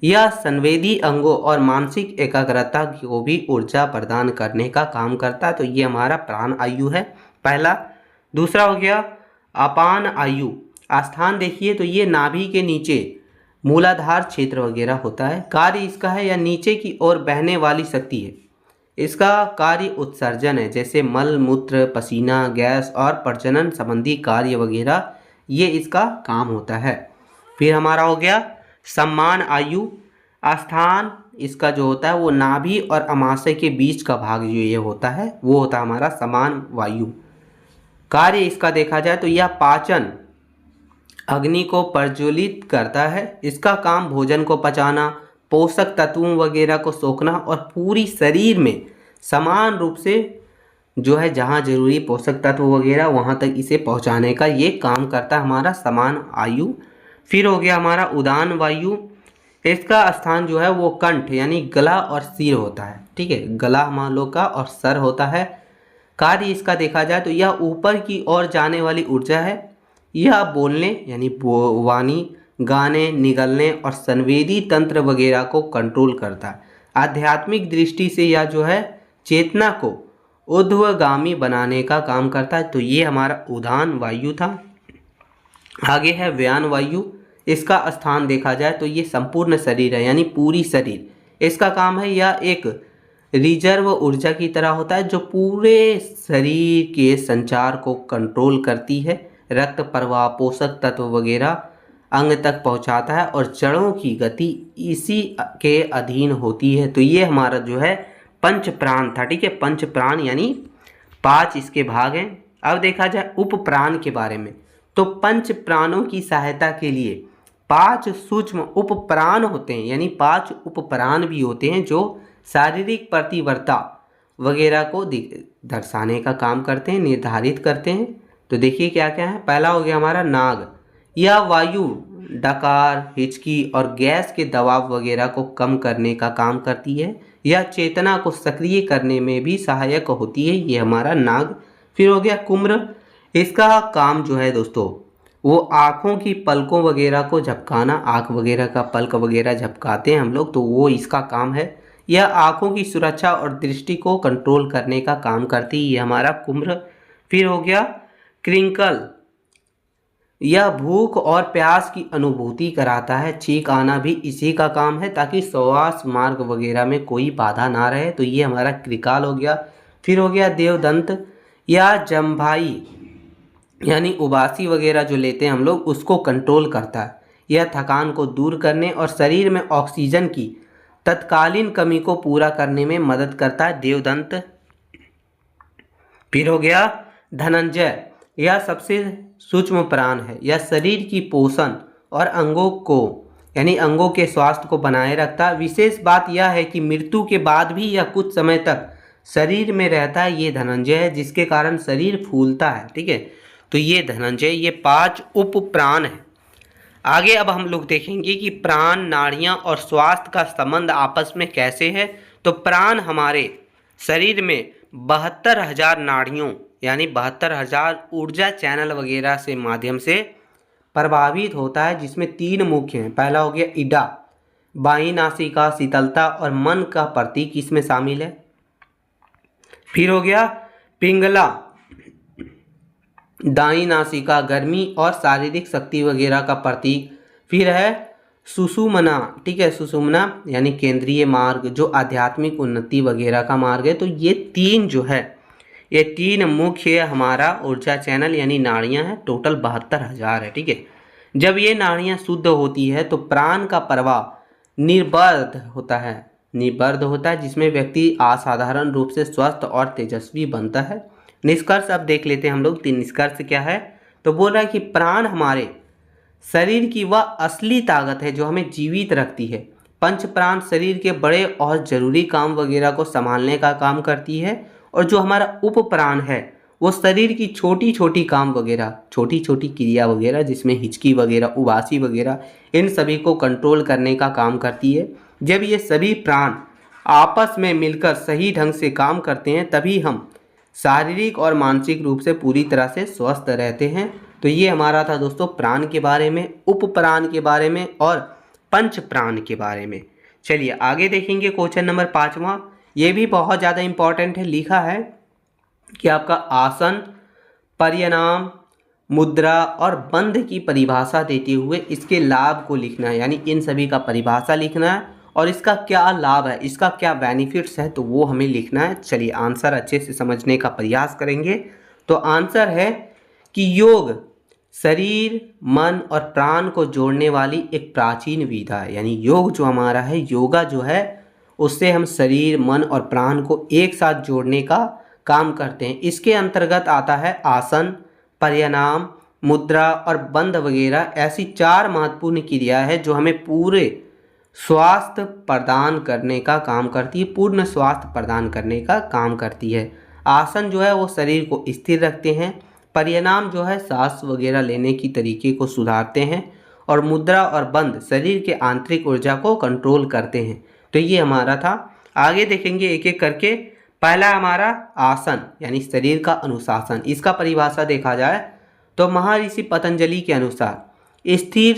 [SPEAKER 1] यह संवेदी अंगों और मानसिक एकाग्रता को भी ऊर्जा प्रदान करने का काम करता है। तो ये हमारा प्राण आयु है पहला। दूसरा हो गया अपान आयु। स्थान देखिए तो ये नाभि के नीचे मूलाधार क्षेत्र वगैरह होता है। कार्य इसका है या नीचे की ओर बहने वाली शक्ति है। इसका कार्य उत्सर्जन है, जैसे मल मूत्र पसीना गैस और प्रजनन संबंधी कार्य वगैरह, ये इसका काम होता है। फिर हमारा हो गया सम्मान आयु। स्थान इसका जो होता है वो नाभि और अमाशय के बीच का भाग जो ये होता है वो होता है हमारा समान वायु। कार्य इसका देखा जाए तो यह पाचन अग्नि को प्रज्वलित करता है। इसका काम भोजन को पचाना, पोषक तत्वों वगैरह को सोखना और पूरी शरीर में समान रूप से जो है जहाँ जरूरी पोषक तत्व वगैरह वहाँ तक इसे पहुँचाने का ये काम करता है हमारा समान आयु। फिर हो गया हमारा उदान वायु। इसका स्थान जो है वो कंठ यानी गला और सिर होता है। ठीक है, गला हम लोग का और सर होता है। कार्य इसका देखा जाए तो यह ऊपर की ओर जाने वाली ऊर्जा है। यह बोलने यानी वाणी, गाने, निगलने और संवेदी तंत्र वगैरह को कंट्रोल करता है। आध्यात्मिक दृष्टि से यह जो है चेतना को ऊर्ध्वगामी बनाने का काम करता है। तो ये हमारा उदान वायु था। आगे है व्यान वायु। इसका स्थान देखा जाए तो ये संपूर्ण शरीर है यानी पूरी शरीर। इसका काम है यह एक रिजर्व ऊर्जा की तरह होता है जो पूरे शरीर के संचार को कंट्रोल करती है। रक्त प्रवाह, पोषक तत्व वगैरह अंग तक पहुंचाता है और जड़ों की गति इसी के अधीन होती है। तो ये हमारा जो है पंच प्राण था। ठीक है, पंच प्राण यानी 5 इसके भाग हैं। अब देखा जाए उप प्राण के बारे में तो पंच प्राणों की सहायता के लिए 5 सूक्ष्म उप प्राण होते हैं यानी 5 उप प्राण भी होते हैं जो शारीरिक प्रतिवर्ता वगैरह को दर्शाने का काम करते हैं, निर्धारित करते हैं। तो देखिए क्या क्या है। पहला हो गया हमारा नाग। यह वायु डकार, हिचकी और गैस के दबाव वगैरह को कम करने का काम करती है। यह चेतना को सक्रिय करने में भी सहायक होती है, ये हमारा नाग। फिर हो गया कुम्र। इसका काम जो है दोस्तों वो आँखों की पलकों वगैरह को झपकाना, आँख वगैरह का पलक वगैरह झपकाते हैं हम लोग, तो वो इसका काम है। यह आँखों की सुरक्षा और दृष्टि को कंट्रोल करने का काम करती है, ये हमारा कुम्र। फिर हो गया क्रिंकल। यह भूख और प्यास की अनुभूति कराता है। छींक आना भी इसी का काम है ताकि श्वास मार्ग वगैरह में कोई बाधा ना रहे, तो ये हमारा क्रिकाल हो गया। फिर हो गया देवदंत। या जम्भाई यानी उबासी वगैरह जो लेते हैं हम लोग उसको कंट्रोल करता है। यह थकान को दूर करने और शरीर में ऑक्सीजन की तत्कालीन कमी को पूरा करने में मदद करता है देवदंत। फिर हो गया धनंजय। यह सबसे सूक्ष्म प्राण है। यह शरीर की पोषण और अंगों को यानी अंगों के स्वास्थ्य को बनाए रखता है। विशेष बात यह है कि मृत्यु के बाद भी यह कुछ समय तक शरीर में रहता है, ये धनंजय है, जिसके कारण शरीर फूलता है। ठीक है, तो ये धनंजय, ये 5 उप प्राण है। आगे अब हम लोग देखेंगे कि प्राण, नाड़ियाँ और स्वास्थ्य का संबंध आपस में कैसे है। तो प्राण हमारे शरीर में 72,000 नाड़ियों यानी 72,000 ऊर्जा चैनल वगैरह से माध्यम से प्रभावित होता है, जिसमें 3 मुख्य हैं। पहला हो गया इडा, बाईं नासिका, शीतलता और मन का प्रतीक इसमें शामिल है। फिर हो गया पिंगला, दाईं नासिका, गर्मी और शारीरिक शक्ति वगैरह का प्रतीक। फिर है सुषुम्ना। ठीक है, सुषुम्ना यानी केंद्रीय मार्ग जो आध्यात्मिक उन्नति वगैरह का मार्ग है। तो ये 3 जो है ये 3 मुख्य हमारा ऊर्जा चैनल यानी नाड़ियाँ हैं, टोटल 72,000 है। ठीक है, जब ये नाड़ियाँ शुद्ध होती है तो प्राण का प्रवाह निर्बाध होता है, जिसमें व्यक्ति असाधारण रूप से स्वस्थ और तेजस्वी बनता है। निष्कर्ष अब देख लेते हैं हम लोग। 3 निष्कर्ष क्या है, तो बोल रहा है कि प्राण हमारे शरीर की वह असली ताकत है जो हमें जीवित रखती है। पंच प्राण शरीर के बड़े और जरूरी काम वगैरह को संभालने का काम करती है, और जो हमारा उप प्राण है वो शरीर की छोटी छोटी काम वगैरह, छोटी छोटी क्रिया वगैरह, जिसमें हिचकी वगैरह, उबासी वगैरह, इन सभी को कंट्रोल करने का काम करती है। जब ये सभी प्राण आपस में मिलकर सही ढंग से काम करते हैं तभी हम शारीरिक और मानसिक रूप से पूरी तरह से स्वस्थ रहते हैं। तो ये हमारा था दोस्तों प्राण के बारे में, उप प्राण के बारे में और पंच प्राण के बारे में। चलिए आगे देखेंगे क्वेश्चन नंबर 5वां। ये भी बहुत ज़्यादा इम्पॉर्टेंट है। लिखा है कि आपका आसन, परिणाम, मुद्रा और बंध की परिभाषा देते हुए इसके लाभ को लिखना है, यानी इन सभी का परिभाषा लिखना है और इसका क्या लाभ है, इसका क्या बेनिफिट्स है, तो वो हमें लिखना है। चलिए आंसर अच्छे से समझने का प्रयास करेंगे। तो आंसर है कि योग शरीर, मन और प्राण को जोड़ने वाली एक प्राचीन विधा है। यानी योग जो हमारा है, योगा जो है, उससे हम शरीर, मन और प्राण को एक साथ जोड़ने का काम करते हैं। इसके अंतर्गत आता है आसन, प्राणायाम, मुद्रा और बंध वगैरह, ऐसी 4 महत्वपूर्ण क्रिया है जो हमें पूरे स्वास्थ्य प्रदान करने का काम करती है, पूर्ण स्वास्थ्य प्रदान करने का काम करती है। आसन जो है वो शरीर को स्थिर रखते हैं, प्राणायाम जो है सांस वगैरह लेने की तरीके को सुधारते हैं, और मुद्रा और बंध शरीर के आंतरिक ऊर्जा को कंट्रोल करते हैं। तो ये हमारा था। आगे देखेंगे एक एक करके। पहला हमारा आसन यानी शरीर का अनुशासन। इसका परिभाषा देखा जाए तो महर्षि पतंजलि के अनुसार स्थिर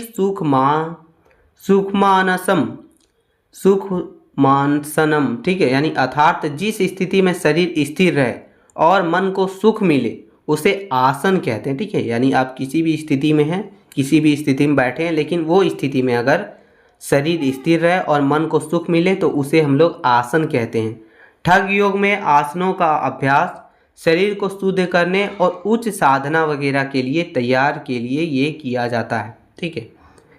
[SPEAKER 1] सुखमानसनम, ठीक है, यानी अर्थात जिस स्थिति में शरीर स्थिर रहे और मन को सुख मिले उसे आसन कहते हैं। ठीक है, यानी आप किसी भी स्थिति में हैं, किसी भी स्थिति में बैठे हैं, लेकिन वो स्थिति में अगर शरीर स्थिर रहे और मन को सुख मिले तो उसे हम लोग आसन कहते हैं। ठग योग में आसनों का अभ्यास शरीर को शुद्ध करने और उच्च साधना वगैरह के लिए तैयार के लिए ये किया जाता है। ठीक है,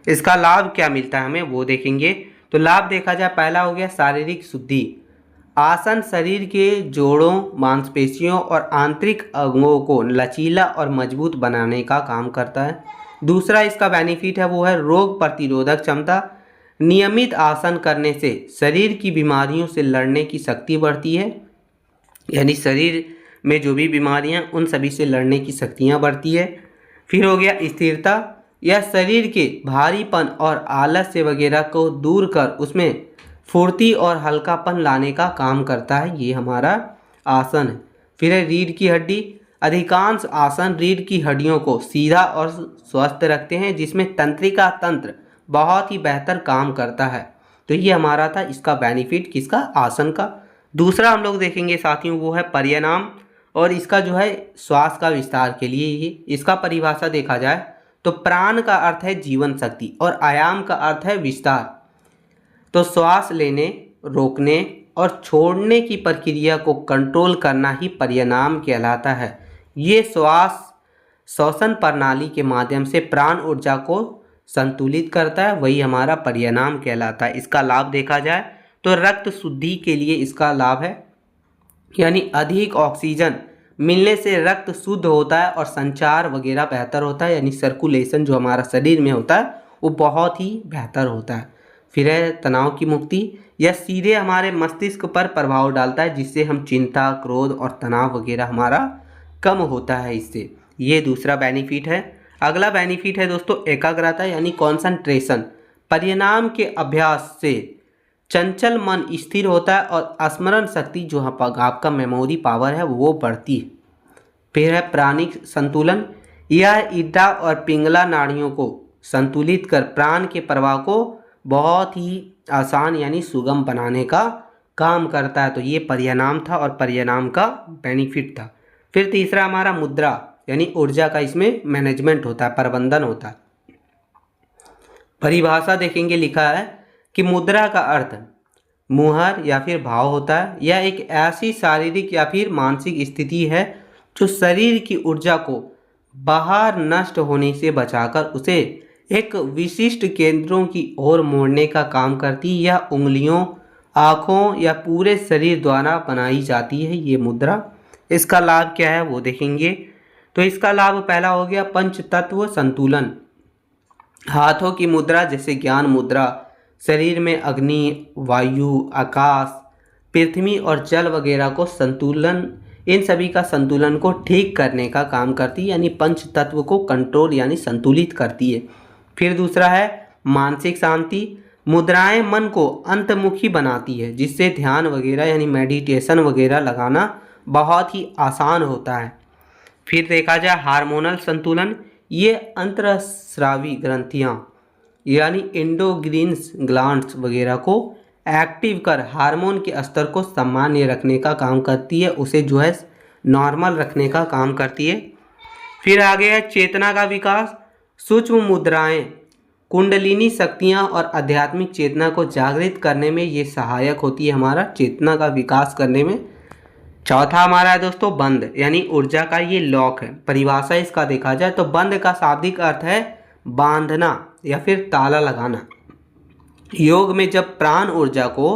[SPEAKER 1] इसका लाभ क्या मिलता है हमें वो देखेंगे। तो लाभ देखा जाए, पहला हो गया शारीरिक शुद्धि। आसन शरीर के जोड़ों, मांसपेशियों और आंतरिक अंगों को लचीला और मजबूत बनाने का काम करता है। दूसरा इसका बेनिफिट है वो है रोग प्रतिरोधक क्षमता। नियमित आसन करने से शरीर की बीमारियों से लड़ने की शक्ति बढ़ती है, यानी शरीर में जो भी बीमारियां उन सभी से लड़ने की शक्तियां बढ़ती है। फिर हो गया स्थिरता। यह शरीर के भारीपन और आलस्य वगैरह को दूर कर उसमें फुर्ती और हल्कापन लाने का काम करता है। ये हमारा आसन है। फिर है रीढ़ की हड्डी। अधिकांश आसन रीढ़ की हड्डियों को सीधा और स्वस्थ रखते हैं, जिसमें तंत्रिका तंत्र बहुत ही बेहतर काम करता है। तो ये हमारा था इसका बेनिफिट, किसका, आसन का। दूसरा हम लोग देखेंगे साथियों वो है प्राणायाम, और इसका जो है श्वास का विस्तार के लिए ये इसका परिभाषा देखा जाए तो प्राण का अर्थ है जीवन शक्ति और आयाम का अर्थ है विस्तार। तो श्वास लेने, रोकने और छोड़ने की प्रक्रिया को कंट्रोल करना ही प्राणायाम कहलाता है। ये श्वास श्वसन प्रणाली के माध्यम से प्राण ऊर्जा को संतुलित करता है, वही हमारा प्राणायाम कहलाता है। इसका लाभ देखा जाए तो रक्त शुद्धि के लिए इसका लाभ है, यानी अधिक ऑक्सीजन मिलने से रक्त शुद्ध होता है और संचार वगैरह बेहतर होता है, यानी सर्कुलेशन जो हमारा शरीर में होता है वो बहुत ही बेहतर होता है। फिर है तनाव की मुक्ति। यह सीधे हमारे मस्तिष्क पर प्रभाव डालता है, जिससे हम चिंता, क्रोध और तनाव वगैरह हमारा कम होता है इससे। ये दूसरा बेनिफिट है। अगला बेनिफिट है दोस्तों एकाग्रता यानी कॉन्सेंट्रेशन। प्राणायाम के अभ्यास से चंचल मन स्थिर होता है और स्मरण शक्ति जो आपका मेमोरी पावर है वो बढ़ती है। फिर है प्राणिक संतुलन। यह ईटा और पिंगला नाड़ियों को संतुलित कर प्राण के प्रवाह को बहुत ही आसान यानी सुगम बनाने का काम करता है। तो ये प्राणायाम था और प्राणायाम का बेनिफिट था। फिर तीसरा हमारा मुद्रा यानी ऊर्जा का इसमें मैनेजमेंट होता है, प्रबंधन होता है। परिभाषा देखेंगे, लिखा है कि मुद्रा का अर्थ मुहर या फिर भाव होता है। यह एक ऐसी शारीरिक या फिर मानसिक स्थिति है जो शरीर की ऊर्जा को बाहर नष्ट होने से बचाकर उसे एक विशिष्ट केंद्रों की ओर मोड़ने का काम करती है। यह उंगलियों, आँखों या पूरे शरीर द्वारा बनाई जाती है ये मुद्रा। इसका लाभ क्या है वो देखेंगे। तो इसका लाभ पहला हो गया पंच तत्व संतुलन। हाथों की मुद्रा जैसे ज्ञान मुद्रा शरीर में अग्नि, वायु, आकाश, पृथ्वी और जल वगैरह को संतुलन, इन सभी का संतुलन को ठीक करने का काम करती है, यानी पंच तत्व को कंट्रोल यानी संतुलित करती है। फिर दूसरा है मानसिक शांति। मुद्राएं मन को अंतर्मुखी बनाती है जिससे ध्यान वगैरह यानी मेडिटेशन वगैरह लगाना बहुत ही आसान होता है। फिर देखा जाए हार्मोनल संतुलन। ये अंतरस्रावी ग्रंथियाँ यानी एंडोक्राइन ग्लैंड्स वगैरह को एक्टिव कर हार्मोन के स्तर को सामान्य रखने का काम करती है, उसे जो है नॉर्मल रखने का काम करती है। फिर आगे है चेतना का विकास। सूक्ष्म मुद्राएं कुंडलिनी शक्तियां और आध्यात्मिक चेतना को जागृत करने में ये सहायक होती है, हमारा चेतना का विकास करने में। चौथा हमारा है दोस्तों बंध, यानी ऊर्जा का ये लॉक है। परिभाषा इसका देखा जाए तो बंध का शाब्दिक अर्थ है बांधना या फिर ताला लगाना। योग में जब प्राण ऊर्जा को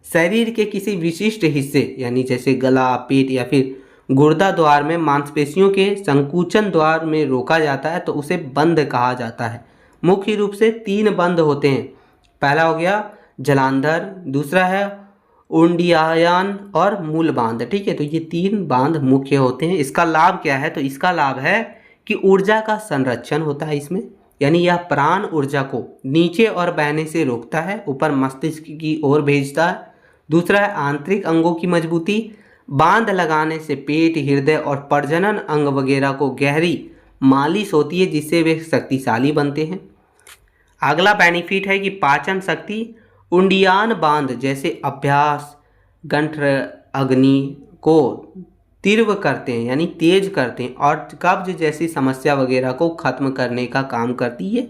[SPEAKER 1] शरीर के किसी विशिष्ट हिस्से यानी जैसे गला, पेट या फिर गुर्दा द्वार में मांसपेशियों के संकुचन द्वार में रोका जाता है तो उसे बंध कहा जाता है। मुख्य रूप से 3 बंध होते हैं। पहला हो गया जलांधर, दूसरा है उंडियायान और मूल बांध। ठीक है, तो ये 3 बांध मुख्य होते हैं। इसका लाभ क्या है? तो इसका लाभ है कि ऊर्जा का संरक्षण होता है इसमें, यानी यह प्राण ऊर्जा को नीचे और बहने से रोकता है, ऊपर मस्तिष्क की ओर भेजता है। दूसरा है आंतरिक अंगों की मजबूती। बांध लगाने से पेट, हृदय और प्रजनन अंग वगैरह को गहरी मालिश होती है जिससे वे शक्तिशाली बनते हैं। अगला बेनिफिट है कि पाचन शक्ति। उंडियान बांध जैसे अभ्यास गंठ अग्नि को तीव्र करते हैं यानी तेज करते हैं और कब्ज जैसी समस्या वगैरह को खत्म करने का काम करती है।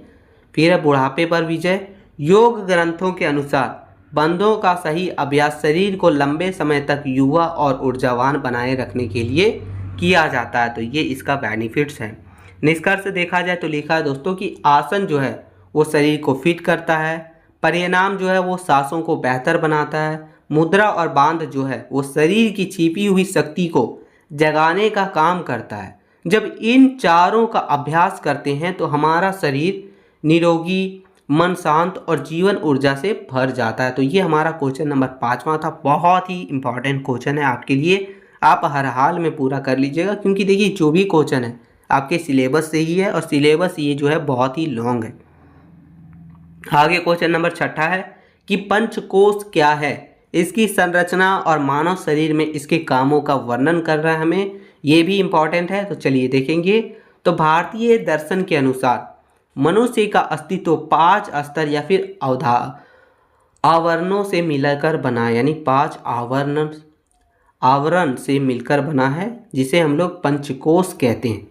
[SPEAKER 1] फिर है बुढ़ापे पर विजय। योग ग्रंथों के अनुसार बंधों का सही अभ्यास शरीर को लंबे समय तक युवा और ऊर्जावान बनाए रखने के लिए किया जाता है, तो ये इसका बेनिफिट्स है। निष्कर्ष देखा जाए तो लिखा है दोस्तों कि आसन जो है वो शरीर को फिट करता है, परिणाम जो है वो सांसों को बेहतर बनाता है। मुद्रा और बांध जो है वो शरीर की छिपी हुई शक्ति को जगाने का काम करता है। जब इन चारों का अभ्यास करते हैं तो हमारा शरीर निरोगी, मन शांत और जीवन ऊर्जा से भर जाता है। तो ये हमारा क्वेश्चन नंबर 5वां था। बहुत ही इंपॉर्टेंट क्वेश्चन है आपके लिए, आप हर हाल में पूरा कर लीजिएगा क्योंकि देखिए जो भी क्वेश्चन है आपके सिलेबस से ही है और सिलेबस ये जो है बहुत ही लॉन्ग है। आगे क्वेश्चन नंबर 6 है कि पंचकोश क्या है, इसकी संरचना और मानव शरीर में इसके कामों का वर्णन कर रहा है हमें, ये भी इम्पॉर्टेंट है। तो चलिए देखेंगे। तो भारतीय दर्शन के अनुसार मनुष्य का अस्तित्व 5 स्तर या फिर आवरणों से मिलकर बना है, यानी 5 आवरण से मिलकर बना है जिसे हम लोग पंचकोश कहते हैं।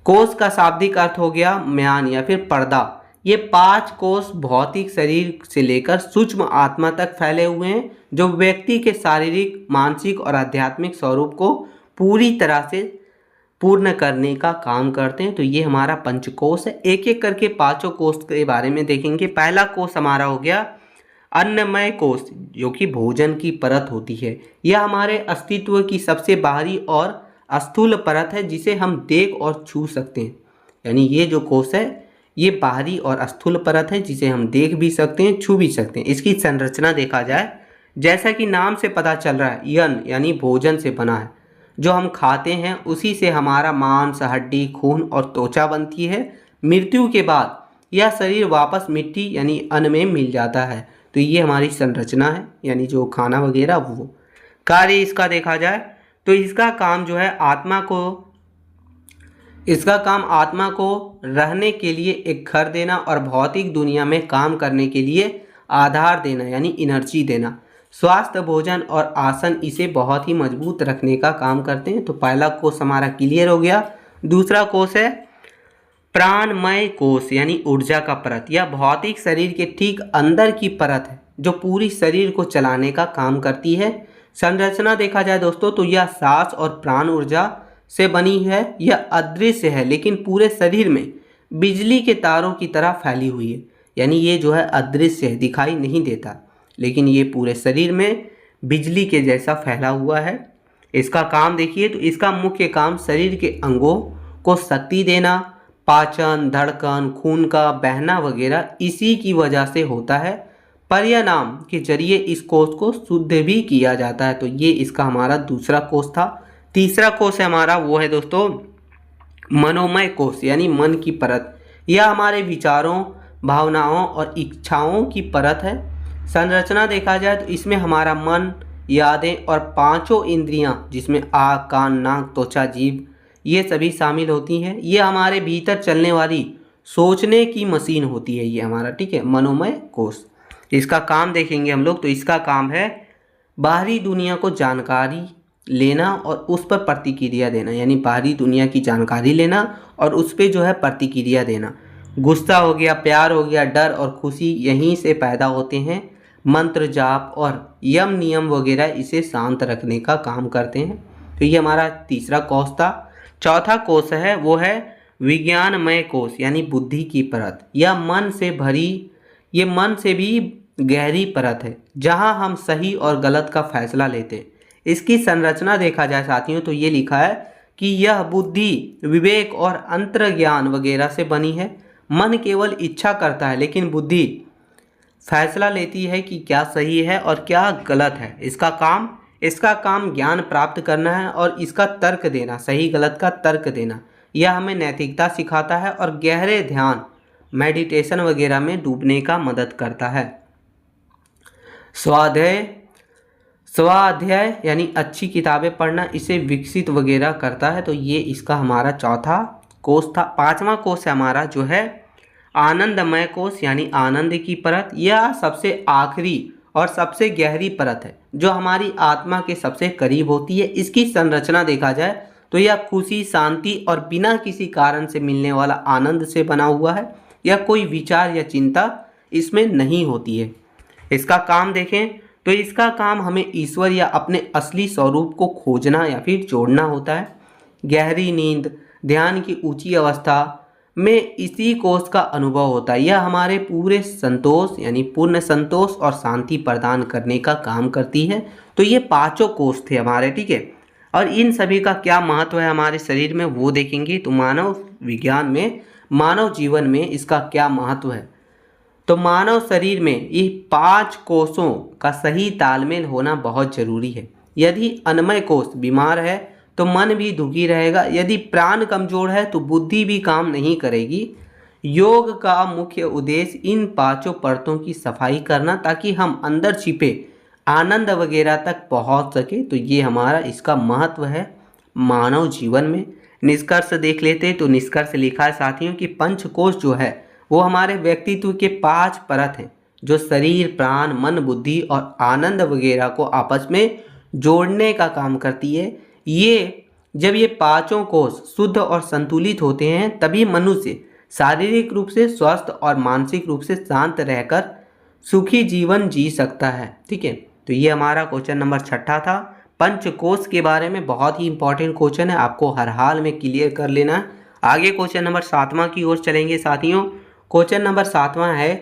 [SPEAKER 1] कोश का शाब्दिक अर्थ हो गया म्यान या फिर पर्दा। ये 5 कोश भौतिक शरीर से लेकर सूक्ष्म आत्मा तक फैले हुए हैं जो व्यक्ति के शारीरिक, मानसिक और आध्यात्मिक स्वरूप को पूरी तरह से पूर्ण करने का काम करते हैं। तो ये हमारा पंचकोश है। एक एक करके 5 कोश के बारे में देखेंगे। पहला कोश हमारा हो गया अन्नमय कोश, जो कि भोजन की परत होती है। यह हमारे अस्तित्व की सबसे बाहरी और स्थूल परत है जिसे हम देख और छू सकते हैं, यानी ये जो कोश है ये बाहरी और स्थूल परत है जिसे हम देख भी सकते हैं, छू भी सकते हैं। इसकी संरचना देखा जाए जैसा कि नाम से पता चल रहा है, यन यानी भोजन से बना है। जो हम खाते हैं उसी से हमारा मांस, हड्डी, खून और त्वचा बनती है। मृत्यु के बाद यह शरीर वापस मिट्टी यानी अन्न में मिल जाता है। तो ये हमारी संरचना है, यानी जो खाना वगैरह वो। कार्य इसका देखा जाए तो इसका काम जो है आत्मा को रहने के लिए एक घर देना और भौतिक दुनिया में काम करने के लिए आधार देना यानी एनर्जी देना। स्वास्थ्य, भोजन और आसन इसे बहुत ही मजबूत रखने का काम करते हैं। तो पहला कोष हमारा क्लियर हो गया। दूसरा कोष है प्राणमय कोष यानी ऊर्जा का परत। यह भौतिक शरीर के ठीक अंदर की परत है जो पूरी शरीर को चलाने का काम करती है। संरचना देखा जाए दोस्तों तो यह सांस और प्राण ऊर्जा से बनी है। यह अदृश्य है लेकिन पूरे शरीर में बिजली के तारों की तरह फैली हुई है। यानी ये जो है अदृश्य है, दिखाई नहीं देता, लेकिन ये पूरे शरीर में बिजली के जैसा फैला हुआ है। इसका काम देखिए तो इसका मुख्य काम शरीर के अंगों को शक्ति देना, पाचन, धड़कन, खून का बहना वगैरह इसी की वजह से होता है। परिणाम के जरिए इस कोष को शुद्ध भी किया जाता है। तो ये इसका हमारा दूसरा कोष था। तीसरा कोष है हमारा, वो है दोस्तों मनोमय कोष, यानी मन की परत। यह हमारे विचारों, भावनाओं और इच्छाओं की परत है। संरचना देखा जाए तो इसमें हमारा मन, यादें और पांचों इंद्रियां, जिसमें आँख, कान, नाक, त्वचा, जीभ, ये सभी शामिल होती हैं। ये हमारे भीतर चलने वाली सोचने की मशीन होती है ये हमारा, ठीक है, मनोमय कोष। इसका काम देखेंगे हम लोग तो इसका काम है बाहरी दुनिया को जानकारी लेना और उस पर प्रतिक्रिया देना। यानी बाहरी दुनिया की जानकारी लेना और उस पर जो है प्रतिक्रिया देना। गुस्सा हो गया, प्यार हो गया, डर और खुशी यहीं से पैदा होते हैं। मंत्र जाप और यम नियम वगैरह इसे शांत रखने का काम करते हैं। तो ये हमारा तीसरा कोष था। चौथा कोष है वो है विज्ञानमय कोष, यानी बुद्धि की परत। यह मन से भरी, ये मन से भी गहरी परत है जहां हम सही और गलत का फैसला लेते हैं। इसकी संरचना देखा जाए साथियों तो ये लिखा है कि यह बुद्धि, विवेक और अंतर्ज्ञान वगैरह से बनी है। मन केवल इच्छा करता है लेकिन बुद्धि फैसला लेती है कि क्या सही है और क्या गलत है। इसका काम ज्ञान प्राप्त करना है और इसका तर्क देना, सही गलत का तर्क देना। यह हमें नैतिकता सिखाता है और गहरे ध्यान, मेडिटेशन वगैरह में डूबने का मदद करता है। स्वाध्याय यानी अच्छी किताबें पढ़ना इसे विकसित वगैरह करता है। तो ये इसका हमारा चौथा कोष था। पांचवा कोष है हमारा जो है आनंदमय कोष, यानी आनंद की परत। यह सबसे आखिरी और सबसे गहरी परत है जो हमारी आत्मा के सबसे करीब होती है। इसकी संरचना देखा जाए तो यह खुशी, शांति और बिना किसी कारण से मिलने वाला आनंद से बना हुआ है। यह कोई विचार या चिंता इसमें नहीं होती है। इसका काम देखें तो इसका काम हमें ईश्वर या अपने असली स्वरूप को खोजना या फिर जोड़ना होता है। गहरी नींद, ध्यान की ऊंची अवस्था में इसी कोष का अनुभव होता है। यह हमारे पूरे संतोष यानी पूर्ण संतोष और शांति प्रदान करने का काम करती है। तो ये पांचों कोष थे हमारे, ठीक है। और इन सभी का क्या महत्व है हमारे शरीर में वो देखेंगे। तो मानव विज्ञान में, मानव जीवन में इसका क्या महत्व है। तो मानव शरीर में ये 5 कोषों का सही तालमेल होना बहुत जरूरी है। यदि अन्नमय कोष बीमार है तो मन भी दुखी रहेगा। यदि प्राण कमजोर है तो बुद्धि भी काम नहीं करेगी। योग का मुख्य उद्देश्य इन 5 परतों की सफाई करना ताकि हम अंदर छिपे आनंद वगैरह तक पहुंच सके। तो ये हमारा इसका महत्व है मानव जीवन में। निष्कर्ष देख लेते हैं तो निष्कर्ष लिखा है साथियों कि पंचकोश जो है वो हमारे व्यक्तित्व के 5 परत हैं जो शरीर, प्राण, मन, बुद्धि और आनंद वगैरह को आपस में जोड़ने का काम करती है। जब ये पांचों कोष शुद्ध और संतुलित होते हैं तभी मनुष्य शारीरिक रूप से स्वस्थ और मानसिक रूप से शांत रहकर सुखी जीवन जी सकता है, ठीक है। तो ये हमारा क्वेश्चन नंबर 6 था। पंचकोश के बारे में बहुत ही इंपॉर्टेंट क्वेश्चन है, आपको हर हाल में क्लियर कर लेना है। आगे क्वेश्चन नंबर 7वां की ओर चलेंगे साथियों। क्वेश्चन नंबर 7वां है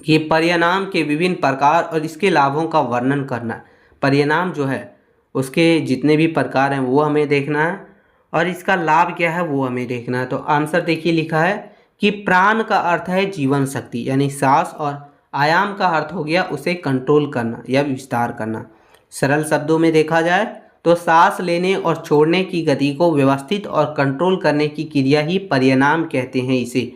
[SPEAKER 1] कि परिणाम के विभिन्न प्रकार और इसके लाभों का वर्णन करना। परिणाम जो है उसके जितने भी प्रकार हैं वो हमें देखना है और इसका लाभ क्या है वो हमें देखना है। तो आंसर देखिए लिखा है कि प्राण का अर्थ है जीवन शक्ति यानी सांस, और आयाम का अर्थ हो गया उसे कंट्रोल करना या विस्तार करना। सरल शब्दों में देखा जाए तो सांस लेने और छोड़ने की गति को व्यवस्थित और कंट्रोल करने की क्रिया ही परिणाम कहते हैं इसे।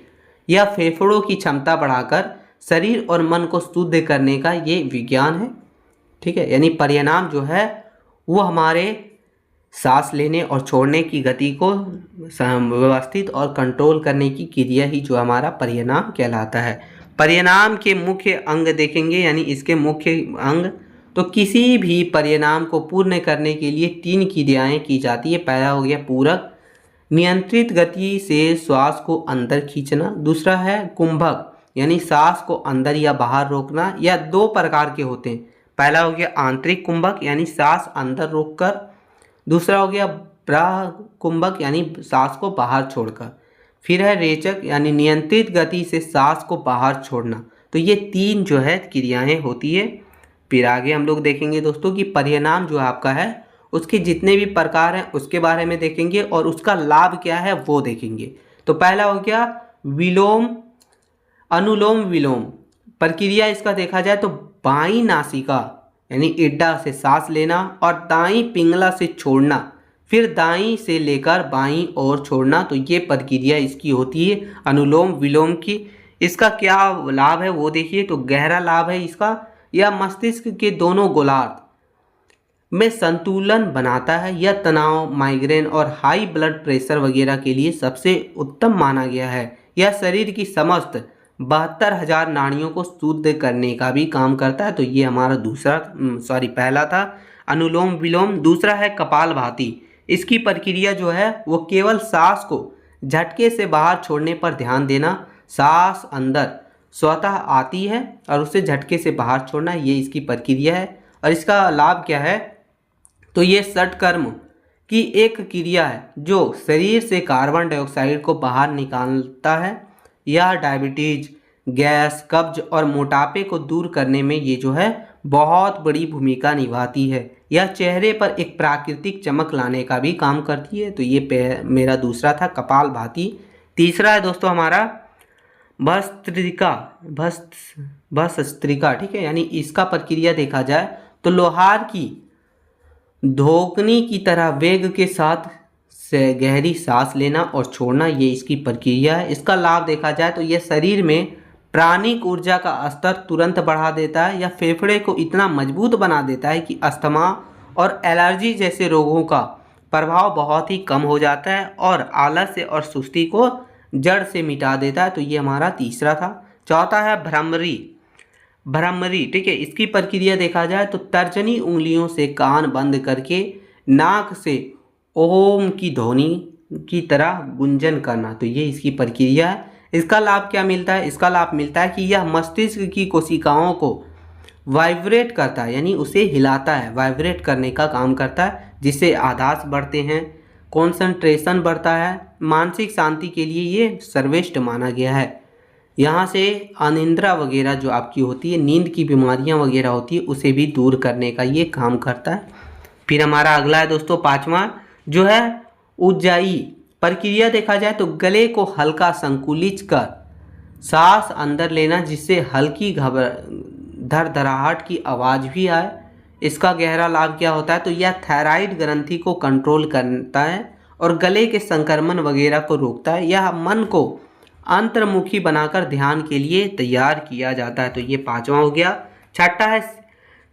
[SPEAKER 1] यह फेफड़ों की क्षमता बढ़ाकर शरीर और मन को शुद्ध करने का ये विज्ञान है, ठीक है। यानी परिणाम जो है वो हमारे सांस लेने और छोड़ने की गति को व्यवस्थित और कंट्रोल करने की क्रिया ही जो हमारा परिणाम कहलाता है। परिणाम के मुख्य अंग देखेंगे यानी इसके मुख्य अंग। तो किसी भी परिणाम को पूर्ण करने के लिए 3 क्रियाएं की जाती है। पहला हो गया पूरक, नियंत्रित गति से श्वास को अंदर खींचना। दूसरा है कुंभक यानी सांस को अंदर या बाहर रोकना, या दो प्रकार के होते हैं। पहला हो गया आंतरिक कुंभक यानी सांस अंदर रोककर, दूसरा हो गया बाह्य कुंभक यानी सांस को बाहर छोड़कर। फिर है रेचक यानी नियंत्रित गति से सांस को बाहर छोड़ना। तो ये तीन जो है क्रियाएं होती है। फिर आगे हम लोग देखेंगे दोस्तों कि परिणाम जो आपका है उसके जितने भी प्रकार हैं उसके बारे में देखेंगे और उसका लाभ क्या है वो देखेंगे। तो पहला हो गया विलोम अनुलोम विलोम प्रक्रिया। इसका देखा जाए तो बाईं नासिका यानी इड्डा से सांस लेना और दाईं पिंगला से छोड़ना, फिर दाईं से लेकर बाईं ओर छोड़ना। तो ये प्रक्रिया इसकी होती है अनुलोम विलोम की। इसका क्या लाभ है वो देखिए। तो गहरा लाभ है इसका, यह मस्तिष्क के दोनों गोलार्ध में संतुलन बनाता है। यह तनाव, माइग्रेन और हाई ब्लड प्रेशर वगैरह के लिए सबसे उत्तम माना गया है। यह शरीर की समस्त 72,000 नाड़ियों को शुद्ध करने का भी काम करता है। तो ये हमारा पहला था अनुलोम विलोम। दूसरा है कपालभाति। इसकी प्रक्रिया जो है वो केवल सांस को झटके से बाहर छोड़ने पर ध्यान देना। सांस अंदर स्वतः आती है और उसे झटके से बाहर छोड़ना, ये इसकी प्रक्रिया है। और इसका लाभ क्या है, तो ये षटकर्म की एक क्रिया है जो शरीर से कार्बन डाइऑक्साइड को बाहर निकालता है। यह डायबिटीज, गैस, कब्ज और मोटापे को दूर करने में ये जो है बहुत बड़ी भूमिका निभाती है। यह चेहरे पर एक प्राकृतिक चमक लाने का भी काम करती है। तो ये मेरा दूसरा था कपालभाति। तीसरा है दोस्तों हमारा भस्त्रिका, ठीक है। यानी इसका प्रक्रिया देखा जाए तो लोहार की धोकनी की तरह वेग के साथ से गहरी सांस लेना और छोड़ना, ये इसकी प्रक्रिया है। इसका लाभ देखा जाए तो यह शरीर में प्राणिक ऊर्जा का स्तर तुरंत बढ़ा देता है। यह फेफड़े को इतना मजबूत बना देता है कि अस्थमा और एलर्जी जैसे रोगों का प्रभाव बहुत ही कम हो जाता है और आलस्य और सुस्ती को जड़ से मिटा देता है। तो ये हमारा तीसरा था। चौथा है भ्रमरी, ठीक है। इसकी प्रक्रिया देखा जाए तो तर्जनी उंगलियों से कान बंद करके नाक से ओम की ध्वनि की तरह गुंजन करना। तो ये इसकी प्रक्रिया है। इसका लाभ क्या मिलता है, इसका लाभ मिलता है कि यह मस्तिष्क की कोशिकाओं को वाइब्रेट करता है, यानी उसे हिलाता है, वाइब्रेट करने का काम करता है, जिससे आधास बढ़ते हैं, कंसंट्रेशन बढ़ता है। मानसिक शांति के लिए ये सर्वश्रेष्ठ माना गया है। यहाँ से अनिद्रा वगैरह जो आपकी होती है, नींद की बीमारियाँ वगैरह होती है, उसे भी दूर करने का ये काम करता है। फिर हमारा अगला है दोस्तों पांचवा, जो है उज्जाई प्रक्रिया। देखा जाए तो गले को हल्का संकुलित कर सांस अंदर लेना, जिससे हल्की धड़धड़ाहट की आवाज़ भी आए। इसका गहरा लाभ क्या होता है, तो यह थायराइड ग्रंथि को कंट्रोल करता है और गले के संक्रमण वगैरह को रोकता है। यह मन को अंतर्मुखी बनाकर ध्यान के लिए तैयार किया जाता है। तो ये पांचवा हो गया। छठा है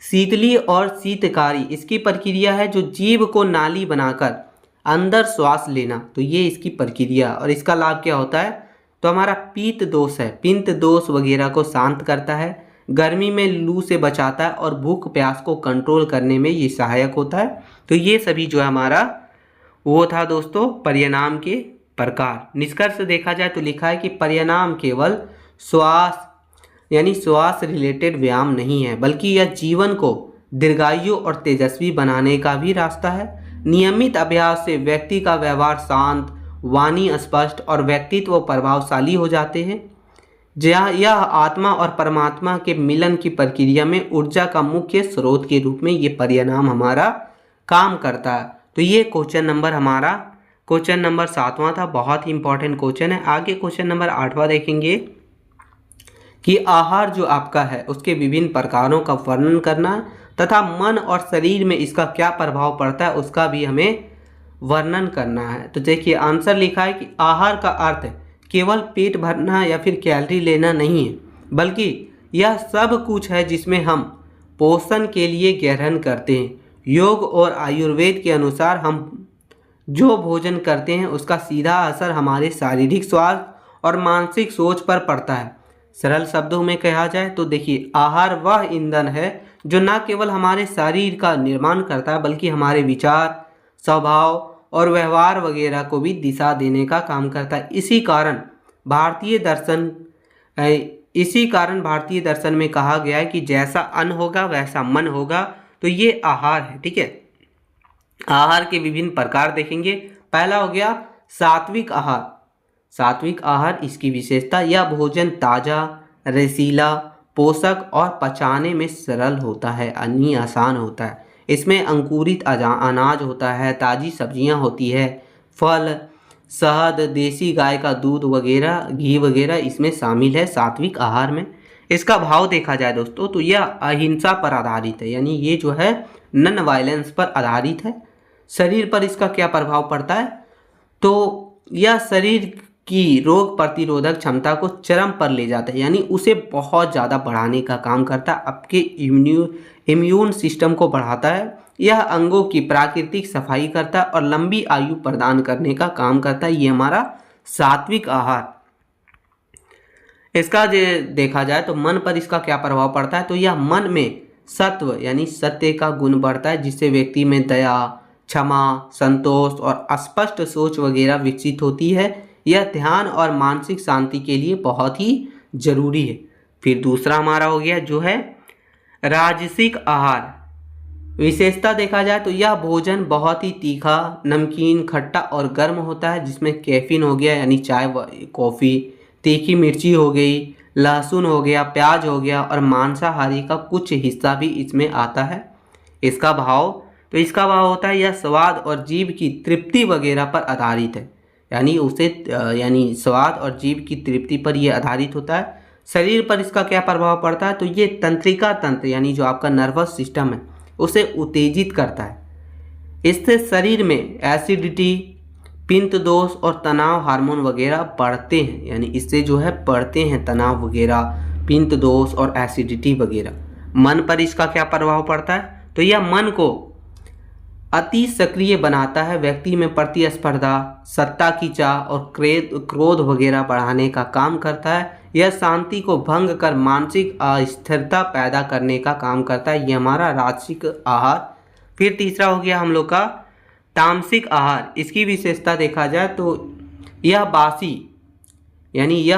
[SPEAKER 1] शीतली और शीतकारी। इसकी प्रक्रिया है जो जीभ को नाली बनाकर अंदर श्वास लेना। तो ये इसकी प्रक्रिया। और इसका लाभ क्या होता है, तो हमारा पित्त दोष है, पित्त दोष वगैरह को शांत करता है, गर्मी में लू से बचाता है और भूख प्यास को कंट्रोल करने में ये सहायक होता है। तो ये सभी जो है हमारा वो था दोस्तों परिणाम के प्रकार। निष्कर्ष देखा जाए तो लिखा है कि परिणाम केवल श्वास यानी श्वास रिलेटेड व्यायाम नहीं है, बल्कि यह जीवन को दीर्घायु और तेजस्वी बनाने का भी रास्ता है। नियमित अभ्यास से व्यक्ति का व्यवहार शांत, वाणी स्पष्ट और व्यक्तित्व प्रभावशाली हो जाते हैं। यह आत्मा और परमात्मा के मिलन की प्रक्रिया में ऊर्जा का मुख्य स्रोत के रूप में ये परिणाम हमारा काम करता है। तो ये क्वेश्चन नंबर 7वां था, बहुत ही इंपॉर्टेंट क्वेश्चन है। आगे क्वेश्चन नंबर 8वां देखेंगे कि आहार जो आपका है उसके विभिन्न प्रकारों का वर्णन करना तथा मन और शरीर में इसका क्या प्रभाव पड़ता है उसका भी हमें वर्णन करना है। तो देखिए आंसर लिखा है कि आहार का अर्थ केवल पेट भरना या फिर कैलोरी लेना नहीं है, बल्कि यह सब कुछ है जिसमें हम पोषण के लिए ग्रहण करते हैं। योग और आयुर्वेद के अनुसार हम जो भोजन करते हैं उसका सीधा असर हमारे शारीरिक स्वास्थ्य और मानसिक सोच पर पड़ता है। सरल शब्दों में कहा जाए तो देखिए आहार वह ईंधन है जो न केवल हमारे शरीर का निर्माण करता है, बल्कि हमारे विचार, स्वभाव और व्यवहार वगैरह को भी दिशा देने का काम करता है। इसी कारण भारतीय दर्शन इसी कारण भारतीय दर्शन में कहा गया है कि जैसा अन्न होगा वैसा मन होगा। तो ये आहार है, ठीक है। आहार के विभिन्न प्रकार देखेंगे। पहला हो गया सात्विक आहार। सात्विक आहार, इसकी विशेषता, यह भोजन ताजा, रसीला, पोषक और पचाने में सरल होता है, यानी आसान होता है। इसमें अंकुरित अनाज होता है, ताज़ी सब्जियां होती है, फल, शहद, देसी गाय का दूध वगैरह, घी वगैरह इसमें शामिल है सात्विक आहार में। इसका भाव देखा जाए दोस्तों तो यह अहिंसा पर आधारित है, यानी ये जो है नॉन वायलेंस पर आधारित है। शरीर पर इसका क्या प्रभाव पड़ता है, तो यह शरीर की रोग प्रतिरोधक क्षमता को चरम पर ले जाता है, यानी उसे बहुत ज़्यादा बढ़ाने का काम करता है, आपके इम्यून सिस्टम को बढ़ाता है। यह अंगों की प्राकृतिक सफाई करता है और लंबी आयु प्रदान करने का काम करता है। ये हमारा सात्विक आहार। इसका जो देखा जाए तो मन पर इसका क्या प्रभाव पड़ता है, तो यह मन में सत्व यानी सत्य का गुण बढ़ता है, जिससे व्यक्ति में दया, क्षमा, संतोष और स्पष्ट सोच वगैरह विकसित होती है। यह ध्यान और मानसिक शांति के लिए बहुत ही जरूरी है। फिर दूसरा हमारा हो गया जो है राजसिक आहार। विशेषता देखा जाए तो यह भोजन बहुत ही तीखा, नमकीन, खट्टा और गर्म होता है, जिसमें कैफीन हो गया यानी चाय कॉफ़ी, तीखी मिर्ची हो गई, लहसुन हो गया, प्याज हो गया और मांसाहारी का कुछ हिस्सा भी इसमें आता है। इसका भाव होता है यह स्वाद और जीभ की तृप्ति वगैरह पर आधारित है, यानी स्वाद और जीभ की तृप्ति पर यह आधारित होता है। शरीर पर इसका क्या प्रभाव पड़ता है, तो ये तंत्रिका तंत्र यानी जो आपका नर्वस सिस्टम है उसे उत्तेजित करता है। इससे शरीर में एसिडिटी, पित्त दोष और तनाव हार्मोन वगैरह बढ़ते हैं, यानी इससे जो है बढ़ते हैं तनाव वगैरह, पित्त दोष और एसिडिटी वगैरह। मन पर इसका क्या प्रभाव पड़ता है, तो यह मन को अति सक्रिय बनाता है, व्यक्ति में प्रतिस्पर्धा, सत्ता की चाह और क्रोध वगैरह बढ़ाने का काम करता है। यह शांति को भंग कर मानसिक अस्थिरता पैदा करने का काम करता है। यह हमारा राजसिक आहार। फिर तीसरा हो गया हम लोग का तामसिक आहार। इसकी विशेषता देखा जाए तो यह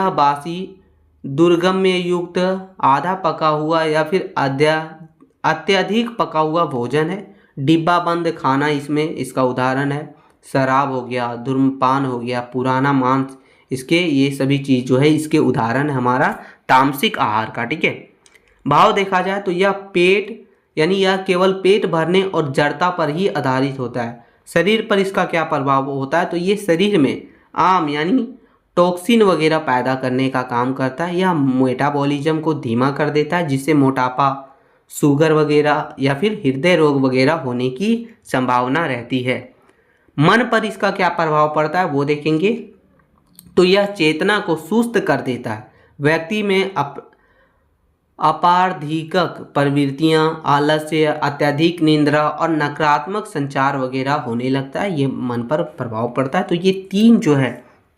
[SPEAKER 1] बासी दुर्गम्य युक्त, आधा पका हुआ या फिर अत्यधिक पका हुआ भोजन है। डिब्बा बंद खाना इसमें इसका उदाहरण है। शराब हो गया, धूम्रपान हो गया, पुराना मांस, इसके ये सभी चीज़ जो है इसके उदाहरण है हमारा तामसिक आहार का, ठीक है। भाव देखा जाए तो यह केवल पेट भरने और जड़ता पर ही आधारित होता है। शरीर पर इसका क्या प्रभाव होता है, तो ये शरीर में यानी टॉक्सिन वगैरह पैदा करने का काम करता है। यह मेटाबॉलिज्म को धीमा कर देता है, जिससे मोटापा, शुगर वगैरह या फिर हृदय रोग वगैरह होने की संभावना रहती है। मन पर इसका क्या प्रभाव पड़ता है वो देखेंगे तो यह चेतना को सुस्त कर देता है। व्यक्ति में अपारधिकक प्रवृत्तियां, आलस्य, अत्यधिक निंद्रा और नकारात्मक संचार वगैरह होने लगता है। ये मन पर प्रभाव पड़ता है। तो ये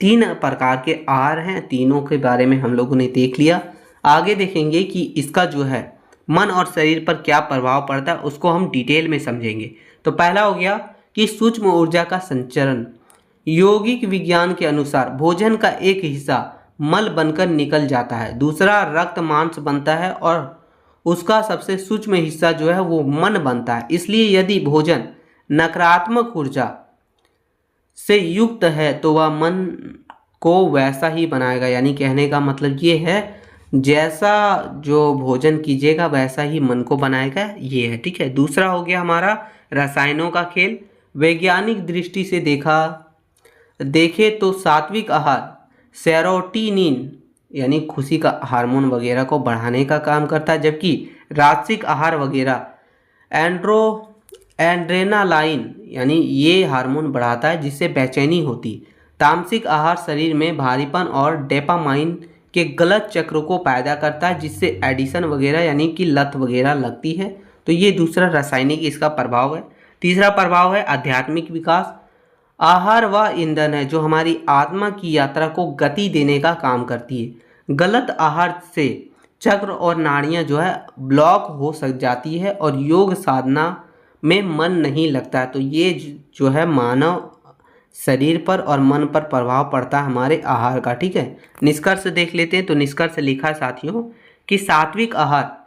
[SPEAKER 1] तीन प्रकार के आहार हैं, तीनों के बारे में हम लोगों ने देख लिया। आगे देखेंगे कि इसका जो है मन और शरीर पर क्या प्रभाव पड़ता है, उसको हम डिटेल में समझेंगे। तो पहला हो गया कि सूक्ष्म ऊर्जा का संचरण। यौगिक विज्ञान के अनुसार भोजन का एक हिस्सा मल बनकर निकल जाता है, दूसरा रक्त मांस बनता है और उसका सबसे सूक्ष्म हिस्सा जो है वो मन बनता है। इसलिए यदि भोजन नकारात्मक ऊर्जा से युक्त है तो वह मन को वैसा ही बनाएगा, यानी कहने का मतलब ये है जैसा जो भोजन कीजिएगा वैसा ही मन को बनाएगा, ये है, ठीक है। दूसरा हो गया हमारा रसायनों का खेल। वैज्ञानिक दृष्टि से देखे तो सात्विक आहार सेरोटोनिन यानी खुशी का हार्मोन वगैरह को बढ़ाने का काम करता है, जबकि राजसिक आहार वगैरह एड्रेनालाइन यानी ये हार्मोन बढ़ाता है, जिससे बेचैनी होती। तामसिक आहार शरीर में भारीपन और डोपामाइन के गलत चक्र को पैदा करता है, जिससे एडिशन वगैरह यानी कि लत वगैरह लगती है। तो ये दूसरा रासायनिक इसका प्रभाव है। तीसरा प्रभाव है आध्यात्मिक विकास। आहार वह ईंधन है जो हमारी आत्मा की यात्रा को गति देने का काम करती है। गलत आहार से चक्र और नाड़ियाँ जो है ब्लॉक हो सक जाती है और योग साधना में मन नहीं लगता है। तो ये जो है मानव शरीर पर और मन पर प्रभाव पड़ता है हमारे आहार का। ठीक है, निष्कर्ष देख लेते हैं। तो निष्कर्ष लिखा है साथियों कि सात्विक आहार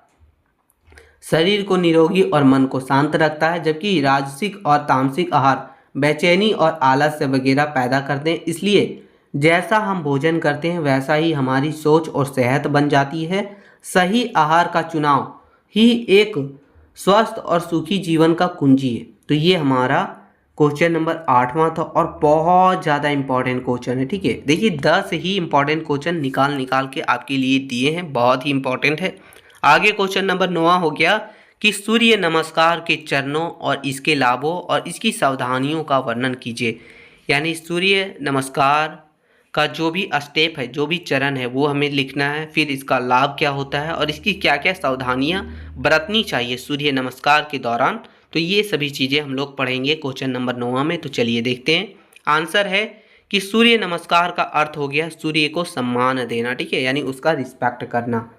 [SPEAKER 1] शरीर को निरोगी और मन को शांत रखता है, जबकि राजसिक और तामसिक आहार बेचैनी और आलस्य वगैरह पैदा करते हैं। इसलिए जैसा हम भोजन करते हैं वैसा ही हमारी सोच और सेहत बन जाती है। सही आहार का चुनाव ही एक स्वस्थ और सुखी जीवन का कुंजी है। तो ये हमारा क्वेश्चन नंबर 8वां था और बहुत ज़्यादा इंपॉर्टेंट क्वेश्चन है। ठीक है, देखिए 10 ही इंपॉर्टेंट क्वेश्चन निकाल के आपके लिए दिए हैं, बहुत ही इंपॉर्टेंट है। आगे क्वेश्चन नंबर 9 हो गया कि सूर्य नमस्कार के चरणों और इसके लाभों और इसकी सावधानियों का वर्णन कीजिए। यानी सूर्य नमस्कार का जो भी स्टेप है, जो भी चरण है, वो हमें लिखना है। फिर इसका लाभ क्या होता है और इसकी क्या क्या सावधानियां बरतनी चाहिए सूर्य नमस्कार के दौरान। तो ये सभी चीज़ें हम लोग पढ़ेंगे क्वेश्चन नंबर 9 में। तो चलिए देखते हैं। आंसर है कि सूर्य नमस्कार का अर्थ हो गया सूर्य को सम्मान देना। ठीक है, यानी उसका रिस्पेक्ट करना।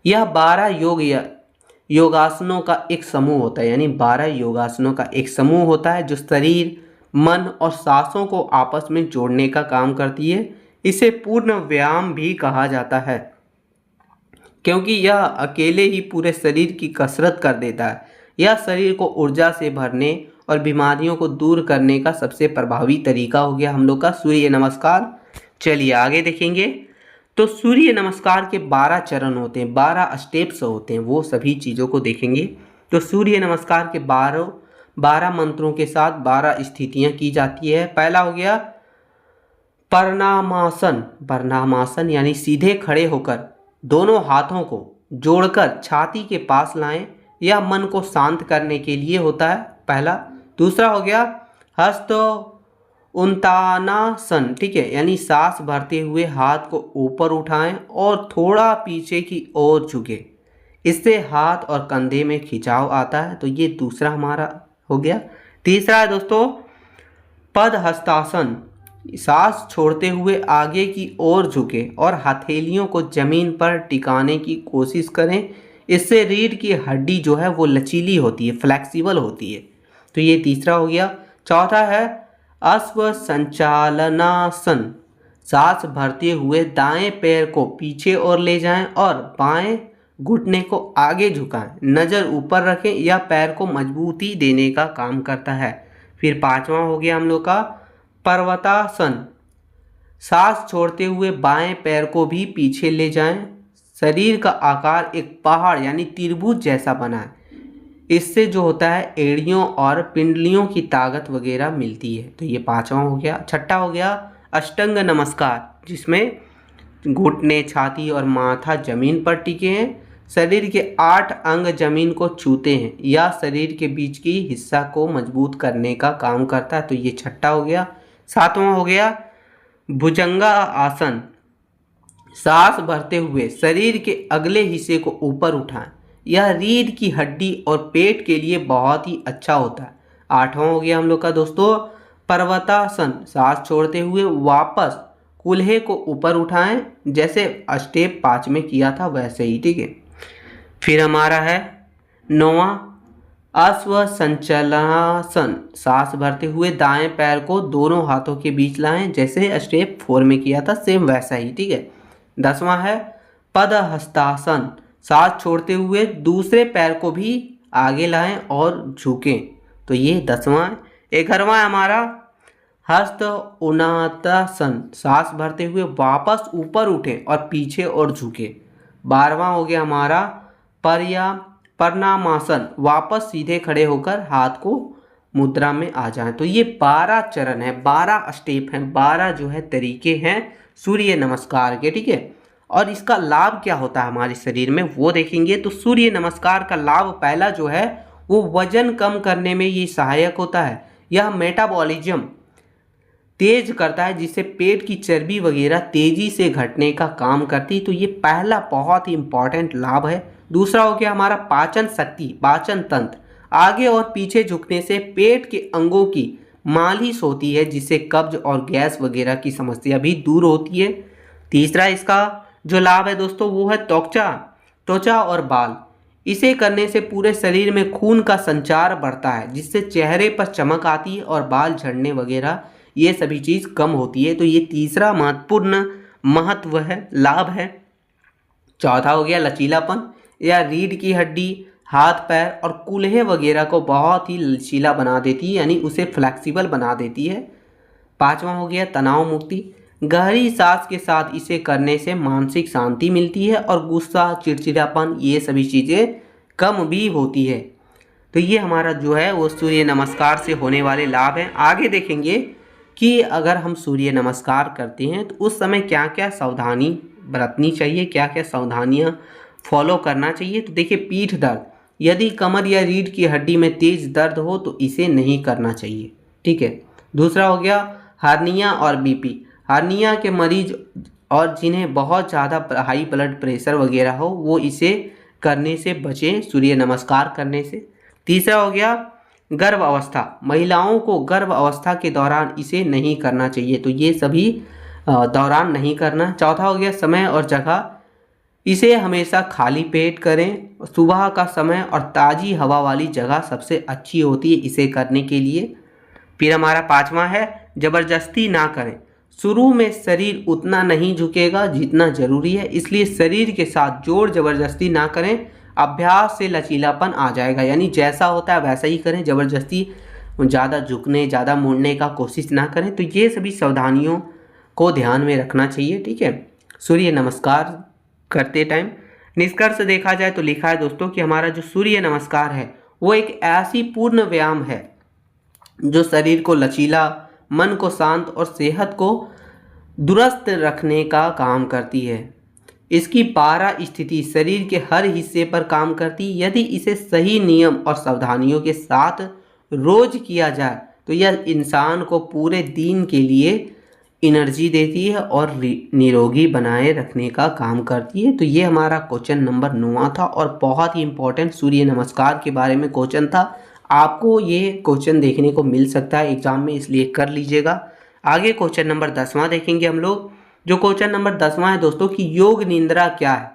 [SPEAKER 1] यह 12 योगासनों का एक समूह होता है, यानी 12 योगासनों का एक समूह होता है जो शरीर, मन और सांसों को आपस में जोड़ने का काम करती है। इसे पूर्ण व्यायाम भी कहा जाता है क्योंकि यह अकेले ही पूरे शरीर की कसरत कर देता है। यह शरीर को ऊर्जा से भरने और बीमारियों को दूर करने का सबसे प्रभावी तरीका हो गया हम लोग का सूर्य नमस्कार। चलिए आगे देखेंगे। तो सूर्य नमस्कार के 12 चरण होते हैं, 12 स्टेप्स होते हैं, वो सभी चीज़ों को देखेंगे। तो सूर्य नमस्कार के 12 मंत्रों के साथ 12 स्थितियां की जाती है। पहला हो गया प्रणामासन यानी सीधे खड़े होकर दोनों हाथों को जोड़कर छाती के पास लाएं। यह मन को शांत करने के लिए होता है, पहला। दूसरा हो गया हस्त उत्तानासन। ठीक है, यानी सांस भरते हुए हाथ को ऊपर उठाएं और थोड़ा पीछे की ओर झुके। इससे हाथ और कंधे में खिंचाव आता है। तो ये दूसरा हमारा हो गया। तीसरा है दोस्तों पदहस्तासन। सांस छोड़ते हुए आगे की ओर झुके और हथेलियों को जमीन पर टिकाने की कोशिश करें। इससे रीढ़ की हड्डी जो है वो लचीली होती है, फ्लेक्सिबल होती है। तो ये तीसरा हो गया। चौथा है अश्व संचालनासन। सांस भरते हुए दाएं पैर को पीछे और ले जाएं और बाएं घुटने को आगे झुकाएं। नज़र ऊपर रखें, यह पैर को मजबूती देने का काम करता है। फिर पांचवा हो गया हम लोग का पर्वतासन। सांस छोड़ते हुए बाएं पैर को भी पीछे ले जाएं। शरीर का आकार एक पहाड़ यानी त्रिभुज जैसा बनाएं। इससे जो होता है एड़ियों और पिंडलियों की ताकत वगैरह मिलती है। तो ये पांचवा हो गया। छठा हो गया अष्टांग नमस्कार, जिसमें घुटने, छाती और माथा जमीन पर टिके हैं। शरीर के 8 अंग जमीन को छूते हैं या शरीर के बीच की हिस्सा को मजबूत करने का काम करता है। तो ये छठा हो गया। सातवां हो गया भुजंगा आसन। सांस भरते हुए शरीर के अगले हिस्से को ऊपर उठाएं। यह रीढ़ की हड्डी और पेट के लिए बहुत ही अच्छा होता है। आठवां हो गया हम लोग का दोस्तों पर्वतासन। सांस छोड़ते हुए वापस कूल्हे को ऊपर उठाएं, जैसे स्टेप 5 में किया था वैसे ही। ठीक है, फिर हमारा है 9वां अश्व संचलनासन। सांस भरते हुए दाएं पैर को दोनों हाथों के बीच लाएं, जैसे स्टेप 4 में किया था सेम वैसा ही। ठीक है, 10वां है पदहस्तासन। सांस छोड़ते हुए दूसरे पैर को भी आगे लाएं और झुकें। तो ये 10वां है। 11वां है हमारा हस्त उन्नतासन। सांस भरते हुए वापस ऊपर उठें और पीछे और झुके। 12वां हो गया हमारा प्रणामासन। वापस सीधे खड़े होकर हाथ को मुद्रा में आ जाएं। तो ये 12 चरण है, 12 स्टेप हैं, 12 जो है तरीके हैं सूर्य नमस्कार के। ठीक है, और इसका लाभ क्या होता है हमारे शरीर में वो देखेंगे। तो सूर्य नमस्कार का लाभ पहला जो है वो वजन कम करने में ये सहायक होता है। यह मेटाबॉलिज्म तेज करता है, जिससे पेट की चर्बी वगैरह तेजी से घटने का काम करती है। तो ये पहला बहुत ही इंपॉर्टेंट लाभ है। दूसरा हो गया हमारा पाचन शक्ति, पाचन तंत्र। आगे और पीछे झुकने से पेट के अंगों की मालिश होती है, जिससे कब्ज और गैस वगैरह की समस्या भी दूर होती है। तीसरा इसका जो लाभ है दोस्तों वो है त्वचा और बाल। इसे करने से पूरे शरीर में खून का संचार बढ़ता है, जिससे चेहरे पर चमक आती है और बाल झड़ने वगैरह ये सभी चीज़ कम होती है। तो ये तीसरा महत्वपूर्ण महत्व है, लाभ है। चौथा हो गया लचीलापन, या रीढ़ की हड्डी, हाथ पैर और कूल्हे वगैरह को बहुत ही लचीला बना देती है, यानी उसे फ्लेक्सिबल बना देती है। पांचवा हो गया तनाव मुक्ति, गहरी सांस के साथ इसे करने से मानसिक शांति मिलती है और गुस्सा, चिड़चिड़ापन, ये सभी चीज़ें कम भी होती है। तो ये हमारा जो है वो सूर्य नमस्कार से होने वाले लाभ हैं। आगे देखेंगे कि अगर हम सूर्य नमस्कार करते हैं तो उस समय क्या क्या सावधानी बरतनी चाहिए, क्या क्या सावधानियाँ फॉलो करना चाहिए। तो देखिए, पीठ दर्द, यदि कमर या रीढ़ की हड्डी में तेज दर्द हो तो इसे नहीं करना चाहिए, ठीक है। दूसरा हो गया हार्निया और बीपी, हार्निया के मरीज और जिन्हें बहुत ज़्यादा हाई ब्लड प्रेशर वगैरह हो वो इसे करने से बचें, सूर्य नमस्कार करने से। तीसरा हो गया गर्भ अवस्था, महिलाओं को गर्भ अवस्था के दौरान इसे नहीं करना चाहिए, तो ये सभी दौरान नहीं करना। चौथा हो गया समय और जगह, इसे हमेशा खाली पेट करें, सुबह का समय और ताज़ी हवा वाली जगह सबसे अच्छी होती है इसे करने के लिए। फिर हमारा पांचवा है ज़बरदस्ती ना करें, शुरू में शरीर उतना नहीं झुकेगा जितना ज़रूरी है, इसलिए शरीर के साथ जोर ज़बरदस्ती ना करें, अभ्यास से लचीलापन आ जाएगा, यानी जैसा होता है वैसा ही करें, ज़बरदस्ती ज़्यादा झुकने, ज़्यादा मुड़ने का कोशिश ना करें। तो ये सभी सावधानियों को ध्यान में रखना चाहिए, ठीक है, सूर्य नमस्कार करते टाइम। निष्कर्ष देखा जाए तो लिखा है दोस्तों कि हमारा जो सूर्य नमस्कार है वो एक ऐसी पूर्ण व्यायाम है जो शरीर को लचीला, मन को शांत और सेहत को दुरुस्त रखने का काम करती है। इसकी 12 स्थिति शरीर के हर हिस्से पर काम करती है। यदि इसे सही नियम और सावधानियों के साथ रोज किया जाए तो यह इंसान को पूरे दिन के लिए एनर्जी देती है और निरोगी बनाए रखने का काम करती है। तो ये हमारा क्वेश्चन नंबर 9 था और बहुत ही इंपॉर्टेंट सूर्य नमस्कार के बारे में क्वेश्चन था। आपको ये क्वेश्चन देखने को मिल सकता है एग्जाम में, इसलिए कर लीजिएगा। आगे क्वेश्चन नंबर 10वां देखेंगे हम लोग। जो क्वेश्चन नंबर 10वां है दोस्तों कि योग निंद्रा क्या है,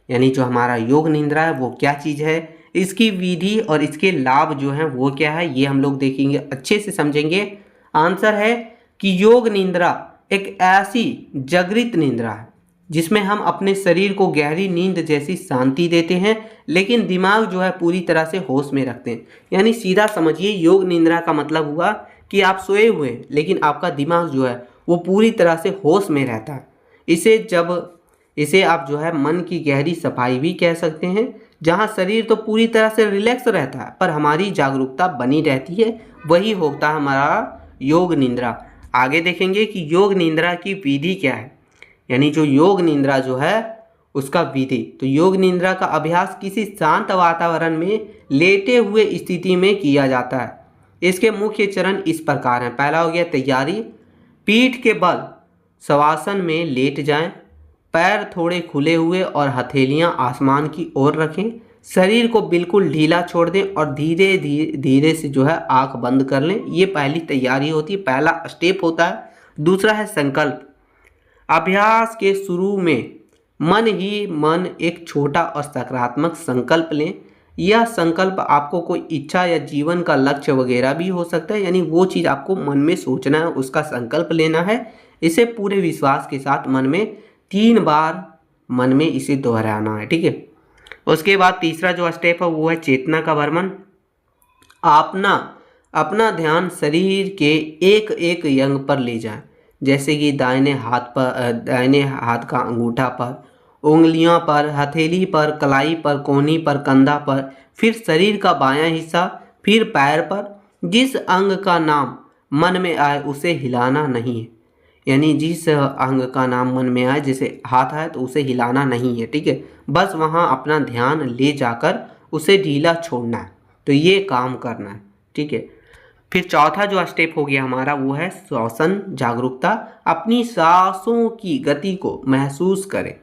[SPEAKER 1] यानी जो हमारा योग निंद्रा है वो क्या चीज़ है, इसकी विधि और इसके लाभ जो हैं वो क्या है, ये हम लोग देखेंगे, अच्छे से समझेंगे। आंसर है कि योग निंद्रा एक ऐसी जागृत निंद्रा है जिसमें हम अपने शरीर को गहरी नींद जैसी शांति देते हैं, लेकिन दिमाग जो है पूरी तरह से होश में रखते हैं। यानी सीधा समझिए, योग निंद्रा का मतलब हुआ कि आप सोए हुए हैं लेकिन आपका दिमाग जो है वो पूरी तरह से होश में रहता है। इसे आप जो है मन की गहरी सफाई भी कह सकते हैं, जहाँ शरीर तो पूरी तरह से रिलैक्स रहता है पर हमारी जागरूकता बनी रहती है, वही होता है हमारा योग निंद्रा। आगे देखेंगे कि योग निंद्रा की विधि क्या है, यानी जो योग निंद्रा जो है उसका विधि। तो योग निंद्रा का अभ्यास किसी शांत वातावरण में लेटे हुए स्थिति में किया जाता है। इसके मुख्य चरण इस प्रकार हैं। पहला हो गया तैयारी, पीठ के बल शवासन में लेट जाएं, पैर थोड़े खुले हुए और हथेलियां आसमान की ओर रखें, शरीर को बिल्कुल ढीला छोड़ दें और धीरे धीरे से जो है आंख बंद कर लें। ये पहली तैयारी होती है, पहला स्टेप होता है। दूसरा है संकल्प। अभ्यास के शुरू में मन ही मन एक छोटा और सकारात्मक संकल्प लें। यह संकल्प आपको कोई इच्छा या जीवन का लक्ष्य वगैरह भी हो सकता है, यानी वो चीज़ आपको मन में सोचना है, उसका संकल्प लेना है। इसे पूरे विश्वास के साथ मन में 3 बार मन में इसे दोहराना है, ठीक है। उसके बाद तीसरा जो स्टेप है वो है चेतना का भ्रमण। अपना ध्यान शरीर के एक एक अंग पर ले जाएं, जैसे कि दाहिने हाथ का अंगूठा पर, उंगलियों पर, हथेली पर, कलाई पर, कोहनी पर, कंधा पर, फिर शरीर का बायां हिस्सा, फिर पैर पर। जिस अंग का नाम मन में आए उसे हिलाना नहीं है, यानी जिस अंग का नाम मन में आए, जैसे हाथ आए तो उसे हिलाना नहीं है, ठीक है। बस वहाँ अपना ध्यान ले जाकर उसे ढीला छोड़ना है। तो ये काम करना है, ठीक है। फिर चौथा जो स्टेप हो गया हमारा वो है श्वसन जागरूकता। अपनी सांसों की गति को महसूस करें,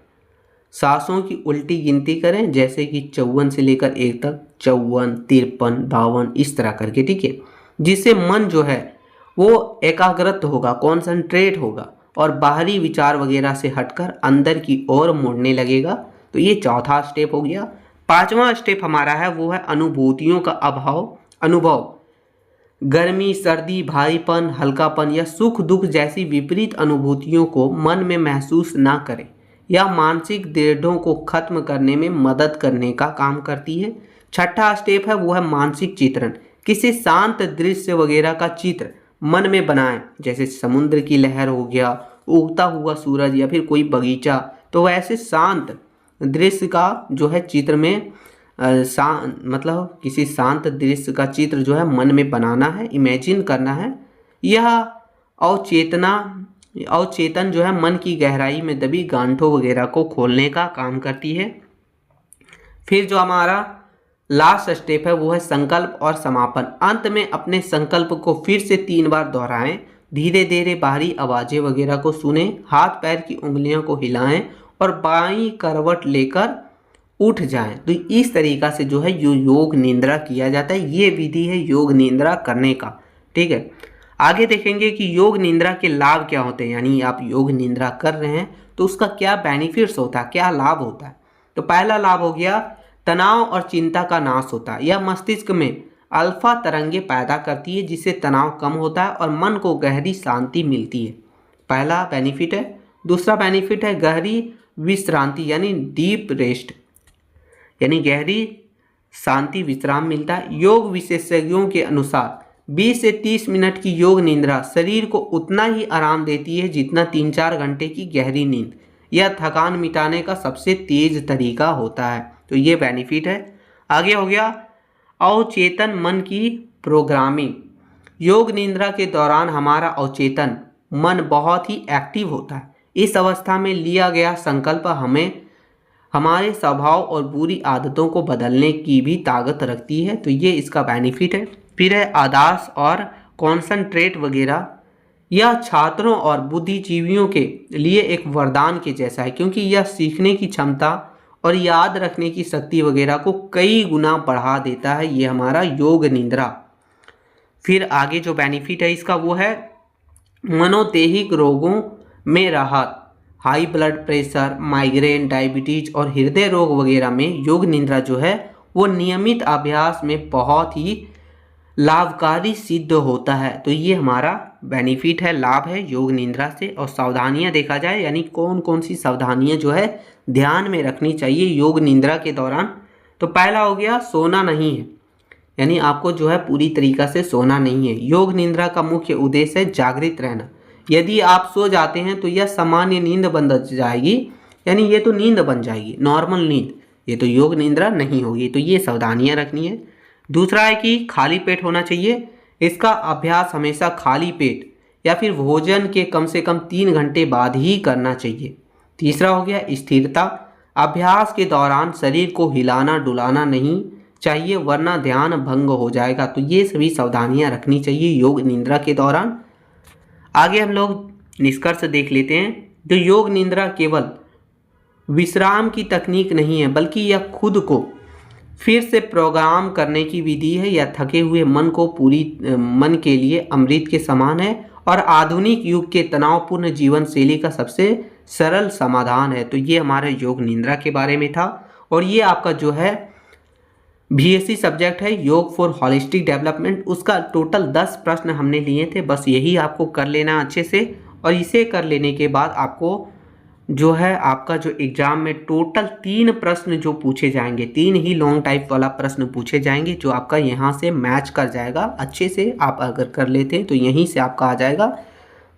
[SPEAKER 1] सांसों की उल्टी गिनती करें, जैसे कि 54 से लेकर 1 तक, 54, 53, 52 इस तरह करके, ठीक है। जिससे मन जो है वो एकाग्रत होगा, कॉन्सेंट्रेट होगा और बाहरी विचार वगैरह से हटकर अंदर की ओर मुड़ने लगेगा। तो ये चौथा स्टेप हो गया। 5वां स्टेप हमारा है वो है अनुभूतियों का अनुभव। गर्मी, सर्दी, भारीपन, हल्कापन या सुख दुख जैसी विपरीत अनुभूतियों को मन में महसूस ना करें। यह मानसिक दृढ़ों को खत्म करने में मदद करने का काम करती है। छठा स्टेप है वो है मानसिक चित्रण। किसी शांत दृश्य वगैरह का चित्र मन में बनाएं, जैसे समुद्र की लहर हो गया, उगता हुआ सूरज या फिर कोई बगीचा। तो वैसे शांत दृश्य का जो है चित्र में मतलब किसी शांत दृश्य का चित्र जो है मन में बनाना है, इमेजिन करना है। यह अवचेतन जो है मन की गहराई में दबी गांठों वगैरह को खोलने का काम करती है। फिर जो हमारा लास्ट स्टेप है वो है संकल्प और समापन। अंत में अपने संकल्प को फिर से 3 बार दोहराएं। धीरे धीरे बाहरी आवाज़ें वगैरह को सुने, हाथ पैर की उंगलियों को हिलाएं और बाईं करवट लेकर उठ जाएं। तो इस तरीक़ा से जो है योग निद्रा किया जाता है। ये विधि है योग निद्रा करने का। ठीक है, आगे देखेंगे कि योग निद्रा के लाभ क्या होते हैं। यानी आप योग निद्रा कर रहे हैं तो उसका क्या बेनिफिट्स होता है, क्या लाभ होता है। तो पहला लाभ हो गया तनाव और चिंता का नाश होता है। यह मस्तिष्क में अल्फा तरंगे पैदा करती है जिससे तनाव कम होता है और मन को गहरी शांति मिलती है। पहला बेनिफिट है। दूसरा बेनिफिट है गहरी विश्रांति यानी डीप रेस्ट, यानी गहरी शांति विश्राम मिलता है। योग विशेषज्ञों के अनुसार 20 से 30 मिनट की योग निद्रा शरीर को उतना ही आराम देती है जितना 3-4 घंटे की गहरी नींद। यह थकान मिटाने का सबसे तेज तरीका होता है। तो ये बेनिफिट है। आगे हो गया अवचेतन मन की प्रोग्रामिंग। योग निद्रा के दौरान हमारा अवचेतन मन बहुत ही एक्टिव होता है। इस अवस्था में लिया गया संकल्प हमें हमारे स्वभाव और बुरी आदतों को बदलने की भी ताकत रखती है। तो ये इसका बेनिफिट है। फिर है आदास और कॉन्सनट्रेट वगैरह। यह छात्रों और बुद्धिजीवियों के लिए एक वरदान के जैसा है, क्योंकि यह सीखने की क्षमता और याद रखने की शक्ति वगैरह को कई गुना बढ़ा देता है। ये हमारा योग निद्रा। फिर आगे जो बेनिफिट है इसका वो है मनोदेहिक रोगों में राहत। High blood pressure, migraine, diabetes और हृदय रोग वगैरह में योग निद्रा जो है वो नियमित अभ्यास में बहुत ही लाभकारी सिद्ध होता है। तो ये हमारा बेनिफिट है, लाभ है योग निद्रा से। और सावधानियां देखा जाए यानी कौन कौन सी सावधानियां जो है ध्यान में रखनी चाहिए योग निद्रा के दौरान। तो पहला हो गया सोना नहीं है, यानी आपको जो है पूरी तरीक़ा से सोना नहीं है। योग निद्रा का मुख्य उद्देश्य है जागृत रहना। यदि आप सो जाते हैं तो यह सामान्य नींद बन जाएगी, यानी ये तो नींद बन जाएगी, नॉर्मल नींद, ये तो योग निद्रा नहीं होगी। तो ये सावधानियां रखनी है। दूसरा है कि खाली पेट होना चाहिए। इसका अभ्यास हमेशा खाली पेट या फिर भोजन के कम से कम 3 घंटे बाद ही करना चाहिए। तीसरा हो गया स्थिरता। अभ्यास के दौरान शरीर को हिलाना डुलाना नहीं चाहिए वरना ध्यान भंग हो जाएगा। तो ये सभी सावधानियां रखनी चाहिए योग निद्रा के दौरान। आगे हम लोग निष्कर्ष देख लेते हैं। तो योग निद्रा केवल विश्राम की तकनीक नहीं है, बल्कि यह खुद को फिर से प्रोग्राम करने की विधि है। यह थके हुए मन के लिए अमृत के समान है और आधुनिक युग के तनावपूर्ण जीवन शैली का सबसे सरल समाधान है। तो ये हमारे योग निद्रा के बारे में था। और ये आपका जो है बीएससी सब्जेक्ट है योग फॉर होलिस्टिक डेवलपमेंट, उसका टोटल 10 प्रश्न हमने लिए थे। बस यही आपको कर लेना अच्छे से। और इसे कर लेने के बाद आपको जो है आपका जो एग्ज़ाम में टोटल 3 प्रश्न जो पूछे जाएंगे, 3 ही लॉन्ग टाइप वाला प्रश्न पूछे जाएंगे जो आपका यहाँ से मैच कर जाएगा अच्छे से। आप अगर कर लेते हैं तो यहीं से आपका आ जाएगा।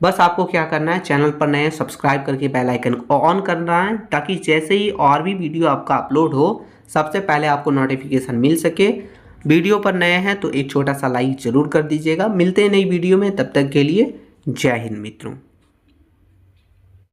[SPEAKER 1] बस आपको क्या करना है, चैनल पर नए सब्सक्राइब करके बेल आइकन को ऑन करना है, ताकि जैसे ही और भी वीडियो आपका अपलोड हो सबसे पहले आपको नोटिफिकेशन मिल सके। वीडियो पर नए हैं तो एक छोटा सा लाइक ज़रूर कर दीजिएगा। मिलते हैं नई वीडियो में, तब तक के लिए जय हिंद मित्रों।